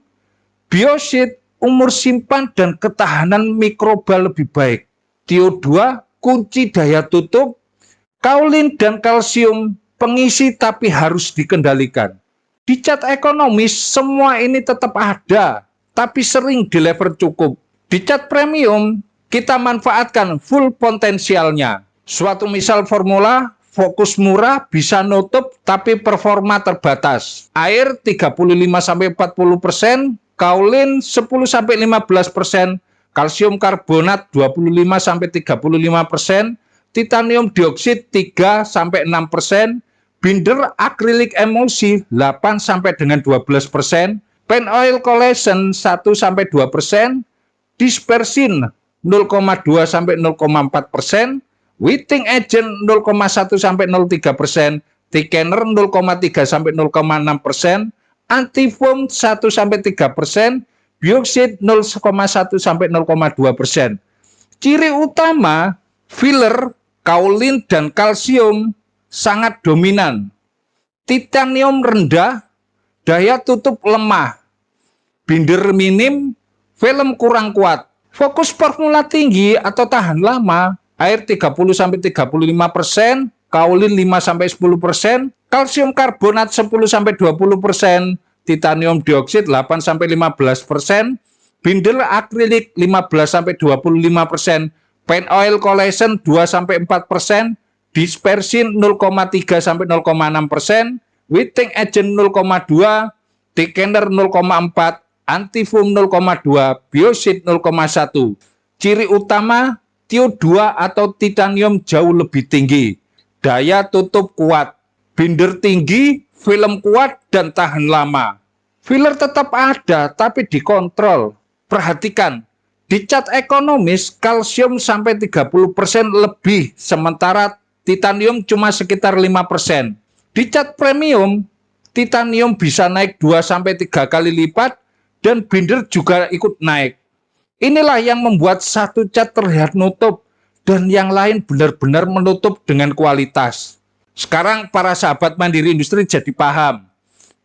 S1: Biosit umur simpan dan ketahanan mikroba lebih baik. TiO2 kunci daya tutup. Kaolin dan kalsium pengisi tapi harus dikendalikan. Di cat ekonomis semua ini tetap ada, tapi sering di level cukup. Di cat premium kita manfaatkan full potensialnya. Suatu misal formula fokus murah bisa nutup tapi performa terbatas. Air 35-40%, kaolin 10-15%, kalsium karbonat 25-35%, titanium dioksid 3-6%, binder akrilik emulsi 8 sampai dengan 12%, paint oil collagen 1-2%, dispersin 0,2 sampai 0,4%, whiting agent 0,1 sampai 0,3%, thickener 0,3 sampai 0,6%, antifoam 1 sampai 3%, bioksid 0,1 sampai 0,2%. Ciri utama filler, kaolin dan kalsium sangat dominan. Titanium rendah, daya tutup lemah, binder minim, film kurang kuat. Fokus formula tinggi atau tahan lama, air 30-35%, kaolin 5-10%, kalsium karbonat 10-20%, titanium dioksid 8-15%, binder akrilik 15-25%, paint oil collagen 2-4%, dispersin 0,3-0,6%, whiting agent 0,2, thickener 0,4, antifoam 0,2, bioksid 0,1. Ciri utama TiO2 atau titanium jauh lebih tinggi, daya tutup kuat, binder tinggi, film kuat dan tahan lama. Filler tetap ada tapi dikontrol. Perhatikan, di cat ekonomis kalsium sampai 30% lebih, sementara titanium cuma sekitar 5%. Di cat premium, titanium bisa naik 2-3 kali lipat dan binder juga ikut naik. Inilah yang membuat satu cat terlihat nutup dan yang lain benar-benar menutup dengan kualitas. Sekarang para sahabat Mandiri Industri jadi paham.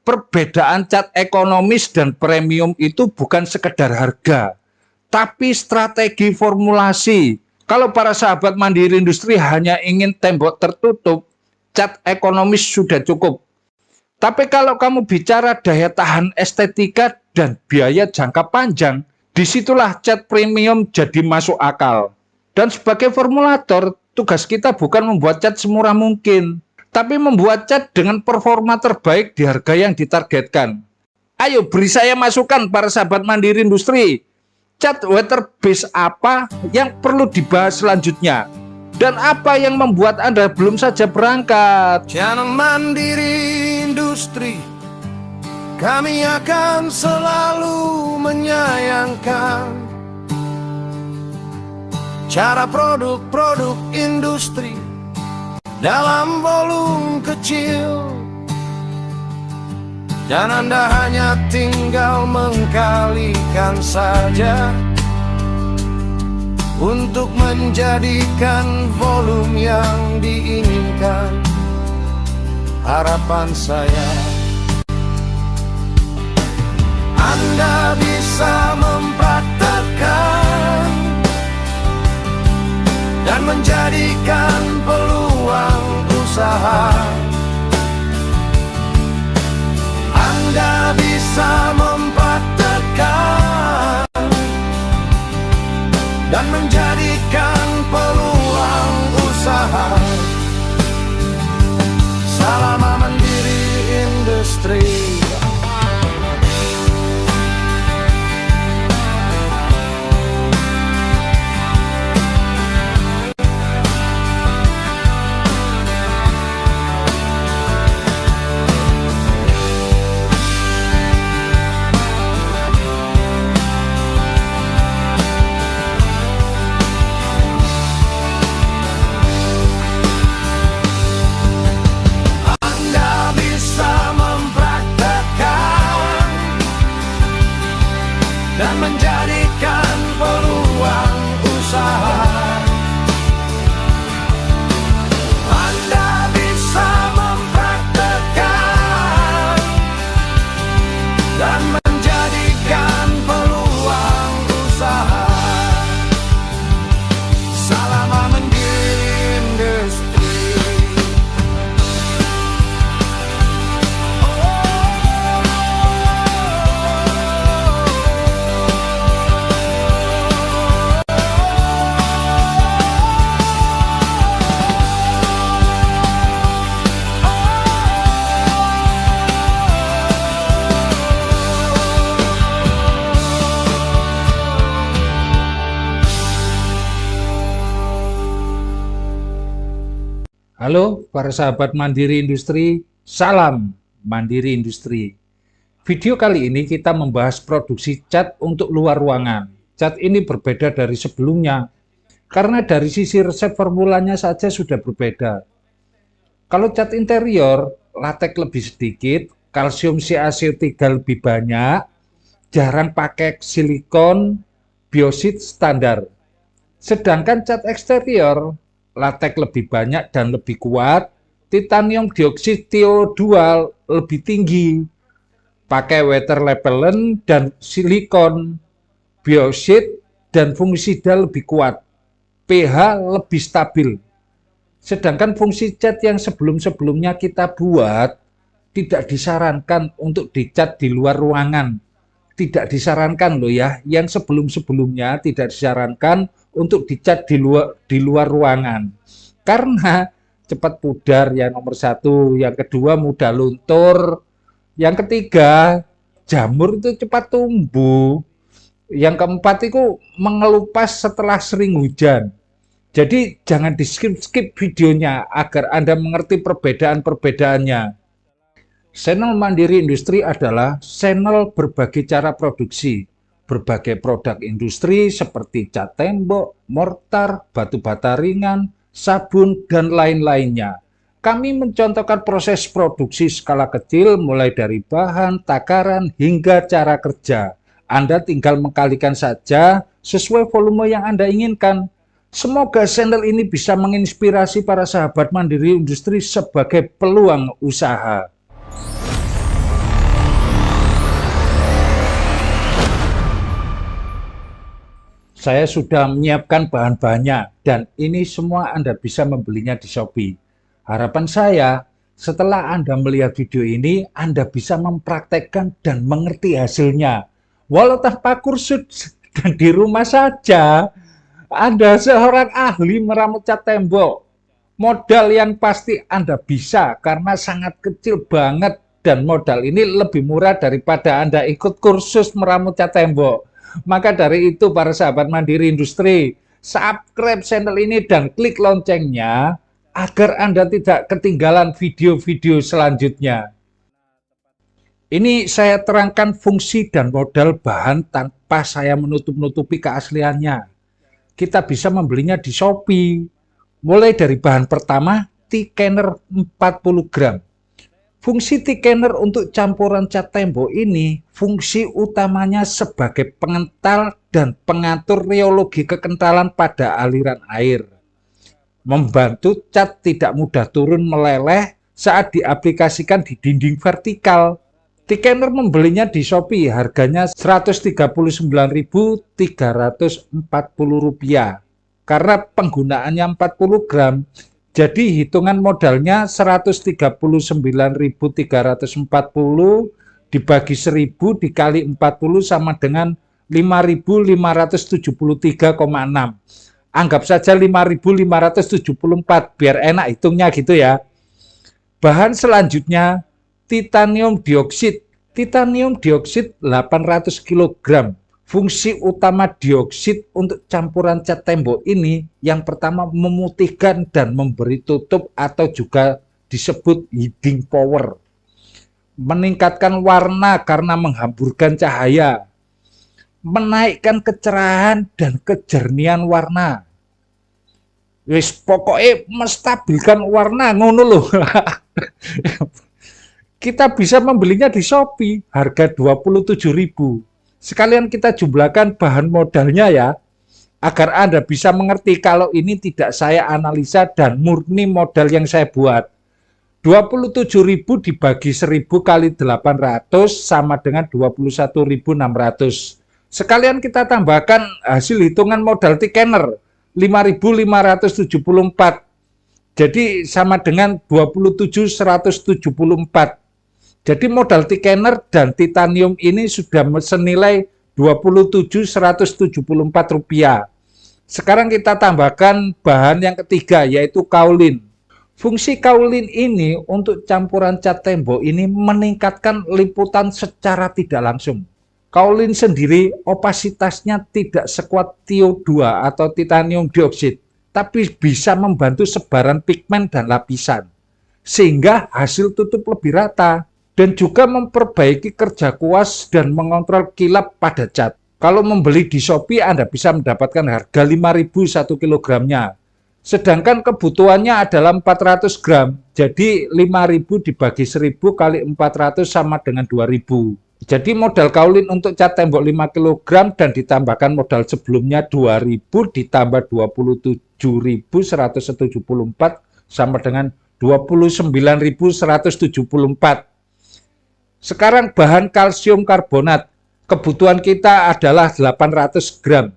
S1: Perbedaan cat ekonomis dan premium itu bukan sekedar harga, tapi strategi formulasi. Kalau para sahabat Mandiri Industri hanya ingin tembok tertutup, cat ekonomis sudah cukup. Tapi kalau kamu bicara daya tahan estetika dan biaya jangka panjang, disitulah cat premium jadi masuk akal. Dan sebagai formulator, tugas kita bukan membuat cat semurah mungkin, tapi membuat cat dengan performa terbaik di harga yang ditargetkan. Ayo beri saya masukan para sahabat Mandiri Industri. Cat water base apa yang perlu dibahas selanjutnya? Dan apa yang membuat Anda belum saja berangkat?
S2: Channel Mandiri Industri, kami akan selalu menyayangkan cara produk-produk industri dalam volume kecil, dan Anda hanya tinggal mengkalikan saja untuk menjadikan volume yang diinginkan. Harapan saya, Anda bisa mempraktekkan dan menjadikan peluang usaha. Anda bisa mempraktekkan dan menjadikan peluang usaha. Salam Mandiri Industri.
S1: Halo para sahabat Mandiri Industri, salam Mandiri Industri. Video kali ini kita membahas produksi cat untuk luar ruangan. Cat ini berbeda dari sebelumnya, karena dari sisi resep formulanya saja sudah berbeda. Kalau cat interior, latex lebih sedikit, kalsium CaCO3 lebih banyak, jarang pakai silikon, biosit standar. Sedangkan cat eksterior, latex lebih banyak dan lebih kuat, titanium dioksida TiO2 lebih tinggi, pakai water repellent dan silikon, biosit dan fungisida lebih kuat, pH lebih stabil. Sedangkan fungsi cat yang sebelum-sebelumnya kita buat tidak disarankan untuk dicat di luar ruangan. Tidak disarankan loh ya, yang sebelum-sebelumnya tidak disarankan untuk dicat di luar ruangan. Karena cepat pudar yang nomor satu, yang kedua mudah luntur, yang ketiga jamur itu cepat tumbuh, yang keempat itu mengelupas setelah sering hujan. Jadi jangan di-skip videonya agar Anda mengerti perbedaan-perbedaannya. Channel Mandiri Industri adalah channel berbagi cara produksi, berbagai produk industri seperti cat tembok, mortar, batu bata ringan, sabun, dan lain-lainnya. Kami mencontohkan proses produksi skala kecil mulai dari bahan, takaran, hingga cara kerja. Anda tinggal mengkalikan saja sesuai volume yang Anda inginkan. Semoga channel ini bisa menginspirasi para sahabat Mandiri Industri sebagai peluang usaha. Saya sudah menyiapkan bahan-bahannya dan ini semua Anda bisa membelinya di Shopee. Harapan saya, setelah Anda melihat video ini, Anda bisa mempraktekkan dan mengerti hasilnya. Walau tanpa kursus dan di rumah saja, Anda seorang ahli meramut cat tembok. Modal yang pasti Anda bisa karena sangat kecil banget dan modal ini lebih murah daripada Anda ikut kursus meramut cat tembok. Maka dari itu para sahabat Mandiri Industri, subscribe channel ini dan klik loncengnya agar Anda tidak ketinggalan video-video selanjutnya. Ini saya terangkan fungsi dan modal bahan tanpa saya menutup-nutupi keasliannya. Kita bisa membelinya di Shopee. Mulai dari bahan pertama, thickener 40 gram. Fungsi thickener untuk campuran cat tembok ini, fungsi utamanya sebagai pengental dan pengatur reologi kekentalan pada aliran air. Membantu cat tidak mudah turun meleleh saat diaplikasikan di dinding vertikal. Thickener membelinya di Shopee, harganya Rp139.340. Karena penggunaannya 40 gram, jadi hitungan modalnya 139.340 dibagi 1000 dikali 40 sama dengan 5.573,6. Anggap saja 5.574 biar enak hitungnya gitu ya. Bahan selanjutnya titanium dioksid. Titanium dioksid 800 kg. Fungsi utama dioksid untuk campuran cat tembok ini yang pertama memutihkan dan memberi tutup atau juga disebut hiding power. Meningkatkan warna karena menghamburkan cahaya. Menaikkan kecerahan dan kejernihan warna. Wis pokoknya menstabilkan warna ngono loh. Kita bisa membelinya di Shopee, harga 27.000. Sekalian kita jumlahkan bahan modalnya ya, agar Anda bisa mengerti kalau ini tidak saya analisa dan murni modal yang saya buat. 27.000 dibagi 1.000 kali 800 sama dengan 21.600. Sekalian kita tambahkan hasil hitungan modal thickener 5.574. Jadi sama dengan 27.174. Jadi modal thickener dan titanium ini sudah senilai Rp27.174. Sekarang kita tambahkan bahan yang ketiga yaitu kaolin. Fungsi kaolin ini untuk campuran cat tembok ini meningkatkan liputan secara tidak langsung. Kaolin sendiri opasitasnya tidak sekuat TiO2 atau titanium dioksid. tapi bisa membantu sebaran pigmen dan lapisan, sehingga hasil tutup lebih rata, dan juga memperbaiki kerja kuas dan mengontrol kilap pada cat. Kalau membeli di Shopee, Anda bisa mendapatkan harga 5.000 1 kilogramnya. Sedangkan kebutuhannya adalah 400 gram, jadi 5.000 dibagi 1.000 kali 400 sama dengan 2.000. Jadi modal kaulin untuk cat tembok 5 kg dan ditambahkan modal sebelumnya 2.000 ditambah 27.174 sama dengan 29.174. Sekarang bahan kalsium karbonat, kebutuhan kita adalah 800 gram.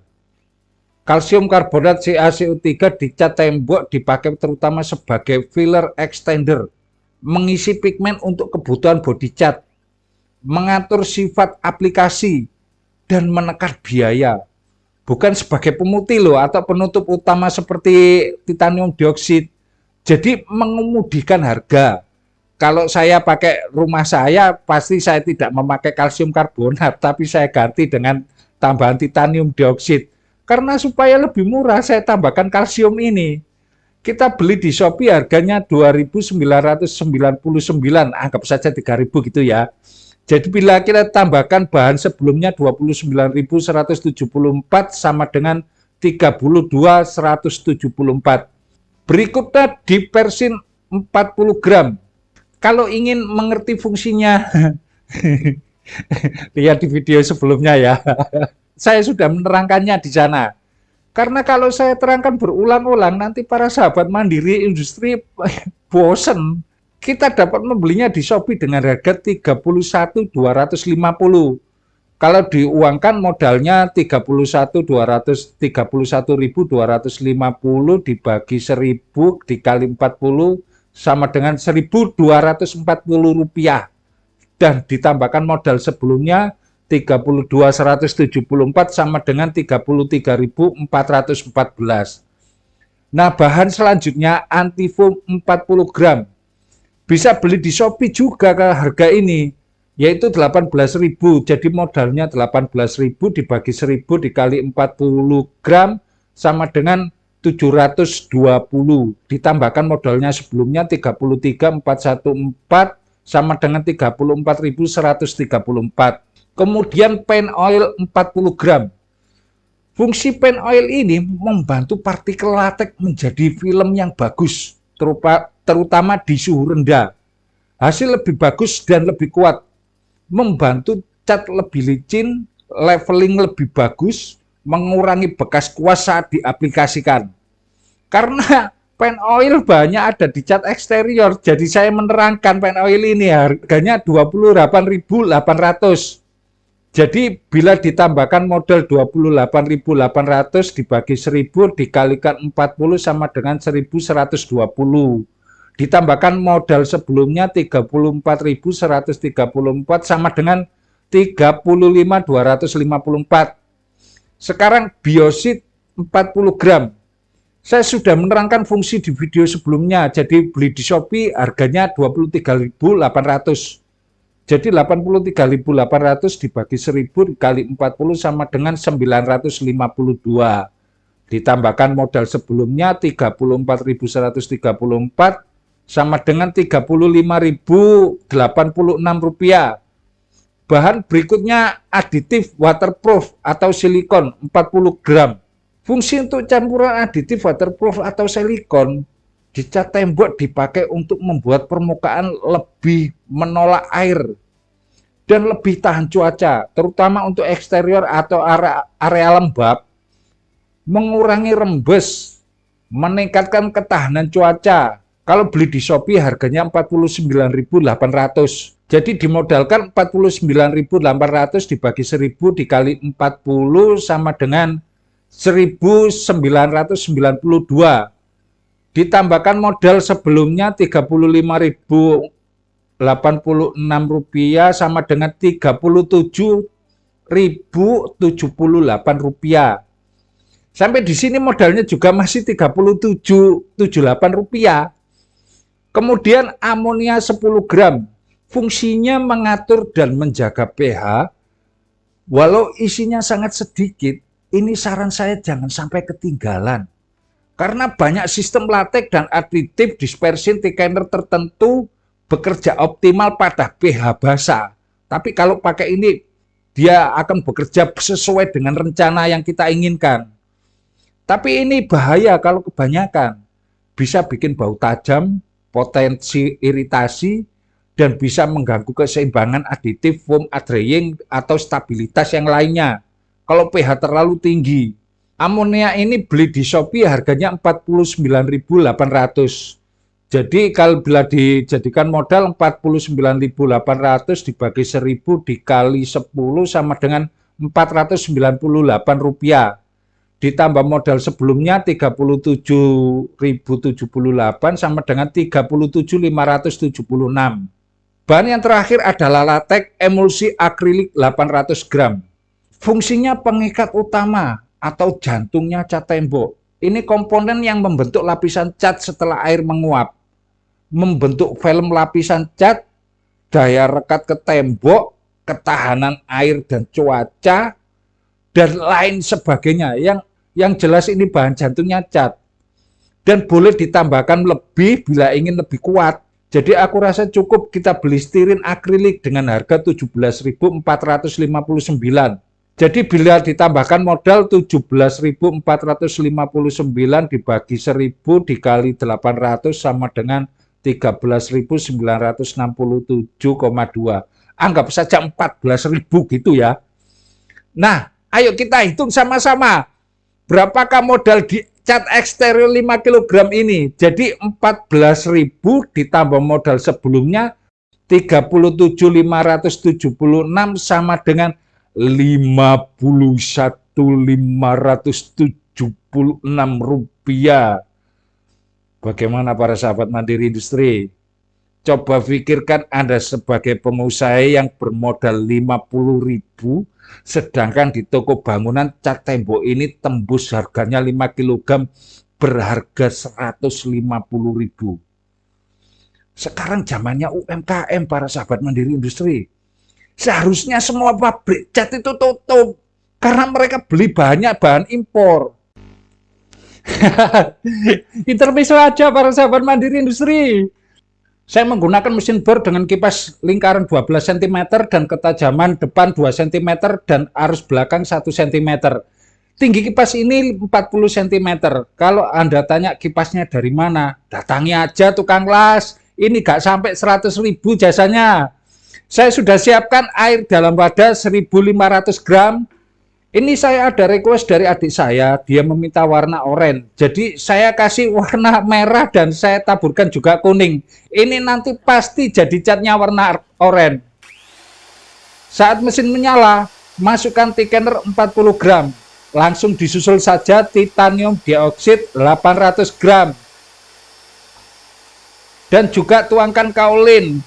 S1: Kalsium karbonat CaCO3 di cat tembok dipakai terutama sebagai filler extender, mengisi pigmen untuk kebutuhan body cat, mengatur sifat aplikasi, dan menekan biaya. Bukan sebagai pemutih loh, atau penutup utama seperti titanium dioksida. Jadi mengemudikan harga. Kalau saya pakai rumah saya, pasti saya tidak memakai kalsium karbonat, tapi saya ganti dengan tambahan titanium dioksida. Karena supaya lebih murah, saya tambahkan kalsium ini. Kita beli di Shopee harganya 2.999, anggap saja 3.000 gitu ya. Jadi bila kita tambahkan bahan sebelumnya 29.174 sama dengan 32.174. Berikutnya di persin 40 gram. Kalau ingin mengerti fungsinya, lihat di video sebelumnya ya. Saya sudah menerangkannya di sana. Karena kalau saya terangkan berulang-ulang, nanti para sahabat mandiri industri bosen. Kita dapat membelinya di Shopee dengan harga 31.250. Kalau diuangkan modalnya 31.250 dibagi 1.000 dikali 40 sama dengan 1.240 rupiah. Dan ditambahkan modal sebelumnya 32.174 sama dengan 33.414. Nah, bahan selanjutnya antifoam 40 gram. Bisa beli di Shopee juga ke harga ini, yaitu 18.000. Jadi modalnya 18.000 dibagi 1.000 dikali 40 gram sama dengan 720. Ditambahkan modalnya sebelumnya 33.414 sama dengan 34.134. Kemudian paint oil 40 gram. Fungsi paint oil ini membantu partikel latex menjadi film yang bagus, terutama di suhu rendah. Hasil lebih bagus dan lebih kuat. Membantu cat lebih licin, leveling lebih bagus, mengurangi bekas kuas saat diaplikasikan. Karena paint oil banyak ada di cat eksterior, jadi saya menerangkan paint oil ini harganya 28.800. Jadi bila ditambahkan modal 28.800 dibagi 1.000 dikalikan 40 sama dengan 1.120. Ditambahkan modal sebelumnya 34.134 sama dengan 35.254. Sekarang biosit 40 gram. Saya sudah menerangkan fungsi di video sebelumnya, jadi beli di Shopee harganya 23.800. Jadi 83.800 dibagi 1.000 dikali 40 sama dengan 952. Ditambahkan modal sebelumnya 34.134 sama dengan 35.086 rupiah. Bahan berikutnya aditif waterproof atau silikon 40 gram. Fungsi untuk campuran aditif waterproof atau silikon di cat tembok dipakai untuk membuat permukaan lebih menolak air dan lebih tahan cuaca, terutama untuk eksterior atau area lembab, mengurangi rembes, meningkatkan ketahanan cuaca. Kalau beli di Shopee harganya 49.800. Jadi dimodalkan 49.800 dibagi 1.000 dikali 40 sama dengan 1.992. Ditambahkan modal sebelumnya 35.086 rupiah sama dengan 37.078 rupiah. Sampai di sini modalnya juga masih 37.078 rupiah. Kemudian amonia 10 gram. Fungsinya mengatur dan menjaga pH. Walau isinya sangat sedikit, ini saran saya jangan sampai ketinggalan. Karena banyak sistem latek dan aditif dispersin thickener tertentu bekerja optimal pada pH basa. Tapi kalau pakai ini, dia akan bekerja sesuai dengan rencana yang kita inginkan. Tapi ini bahaya kalau kebanyakan. Bisa bikin bau tajam, potensi iritasi, dan bisa mengganggu keseimbangan aditif foam adhering atau stabilitas yang lainnya. Kalau pH terlalu tinggi. Amonia ini beli di Shopee harganya 49.800. Jadi kalau bila dijadikan modal 49.800 dibagi 1.000 dikali 10 sama dengan Rp498. Ditambah modal sebelumnya 37.078 sama dengan 37.576. Bahan yang terakhir adalah latex emulsi akrilik 800 gram. Fungsinya pengikat utama atau jantungnya cat tembok. Ini komponen yang membentuk lapisan cat setelah air menguap. Membentuk film lapisan cat, daya rekat ke tembok, ketahanan air dan cuaca, dan lain sebagainya. Yang jelas ini bahan jantungnya cat. Dan boleh ditambahkan lebih bila ingin lebih kuat. Jadi aku rasa cukup kita beli stirin akrilik dengan harga 17.459. Jadi bila ditambahkan modal 17.459 dibagi 1.000 dikali 800 sama dengan 13.967,2. Anggap saja 14.000 gitu ya. Nah, ayo kita hitung sama-sama. Berapakah modal di cat eksterior 5 kg ini? Jadi 14.000 ditambah modal sebelumnya 37.576 sama dengan 51.576 rupiah. Bagaimana para sahabat Mandiri Industri? Coba pikirkan Anda sebagai pengusaha yang bermodal 50.000, sedangkan di toko bangunan cat tembok ini tembus harganya 5 kg berharga 150.000. Sekarang zamannya UMKM para sahabat Mandiri Industri. Seharusnya semua pabrik cat itu tutup karena mereka beli bahan impor. Intermezzo aja para sahabat Mandiri Industri. Saya menggunakan mesin bor dengan kipas lingkaran 12 cm dan ketajaman depan 2 cm dan arus belakang 1 cm. Tinggi kipas ini 40 cm. Kalau Anda tanya kipasnya dari mana, datangi aja tukang las. Ini gak sampai 100.000 jasanya. Saya sudah siapkan air dalam wadah 1.500 gram. Ini saya ada request dari adik saya, dia meminta warna oranye. Jadi saya kasih warna merah dan saya taburkan juga kuning. Ini nanti pasti jadi catnya warna oranye. Saat mesin menyala, masukkan thickener 40 gram. Langsung disusul saja titanium dioksida 800 gram. Dan juga tuangkan kaolin.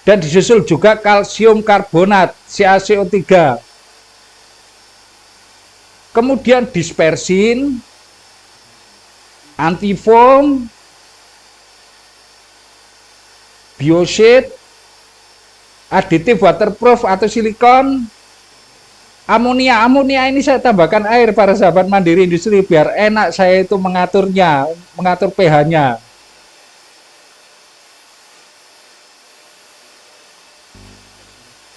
S1: Dan disusul juga kalsium karbonat, CaCO3. Kemudian dispersin, antifoam, biosit, aditif waterproof atau silikon, amonia. Amonia ini saya tambahkan air para sahabat Mandiri Industri biar enak saya itu mengaturnya, mengatur pH-nya.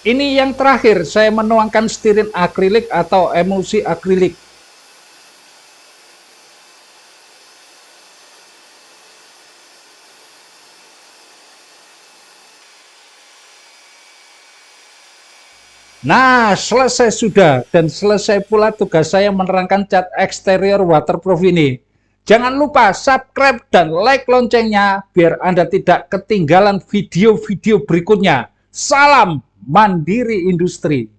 S1: Ini yang terakhir, saya menuangkan stirin akrilik atau emulsi akrilik. Nah, selesai sudah dan selesai pula tugas saya menerangkan cat eksterior waterproof ini. Jangan lupa subscribe dan like loncengnya biar Anda tidak ketinggalan video-video berikutnya. Salam Mandiri Industri.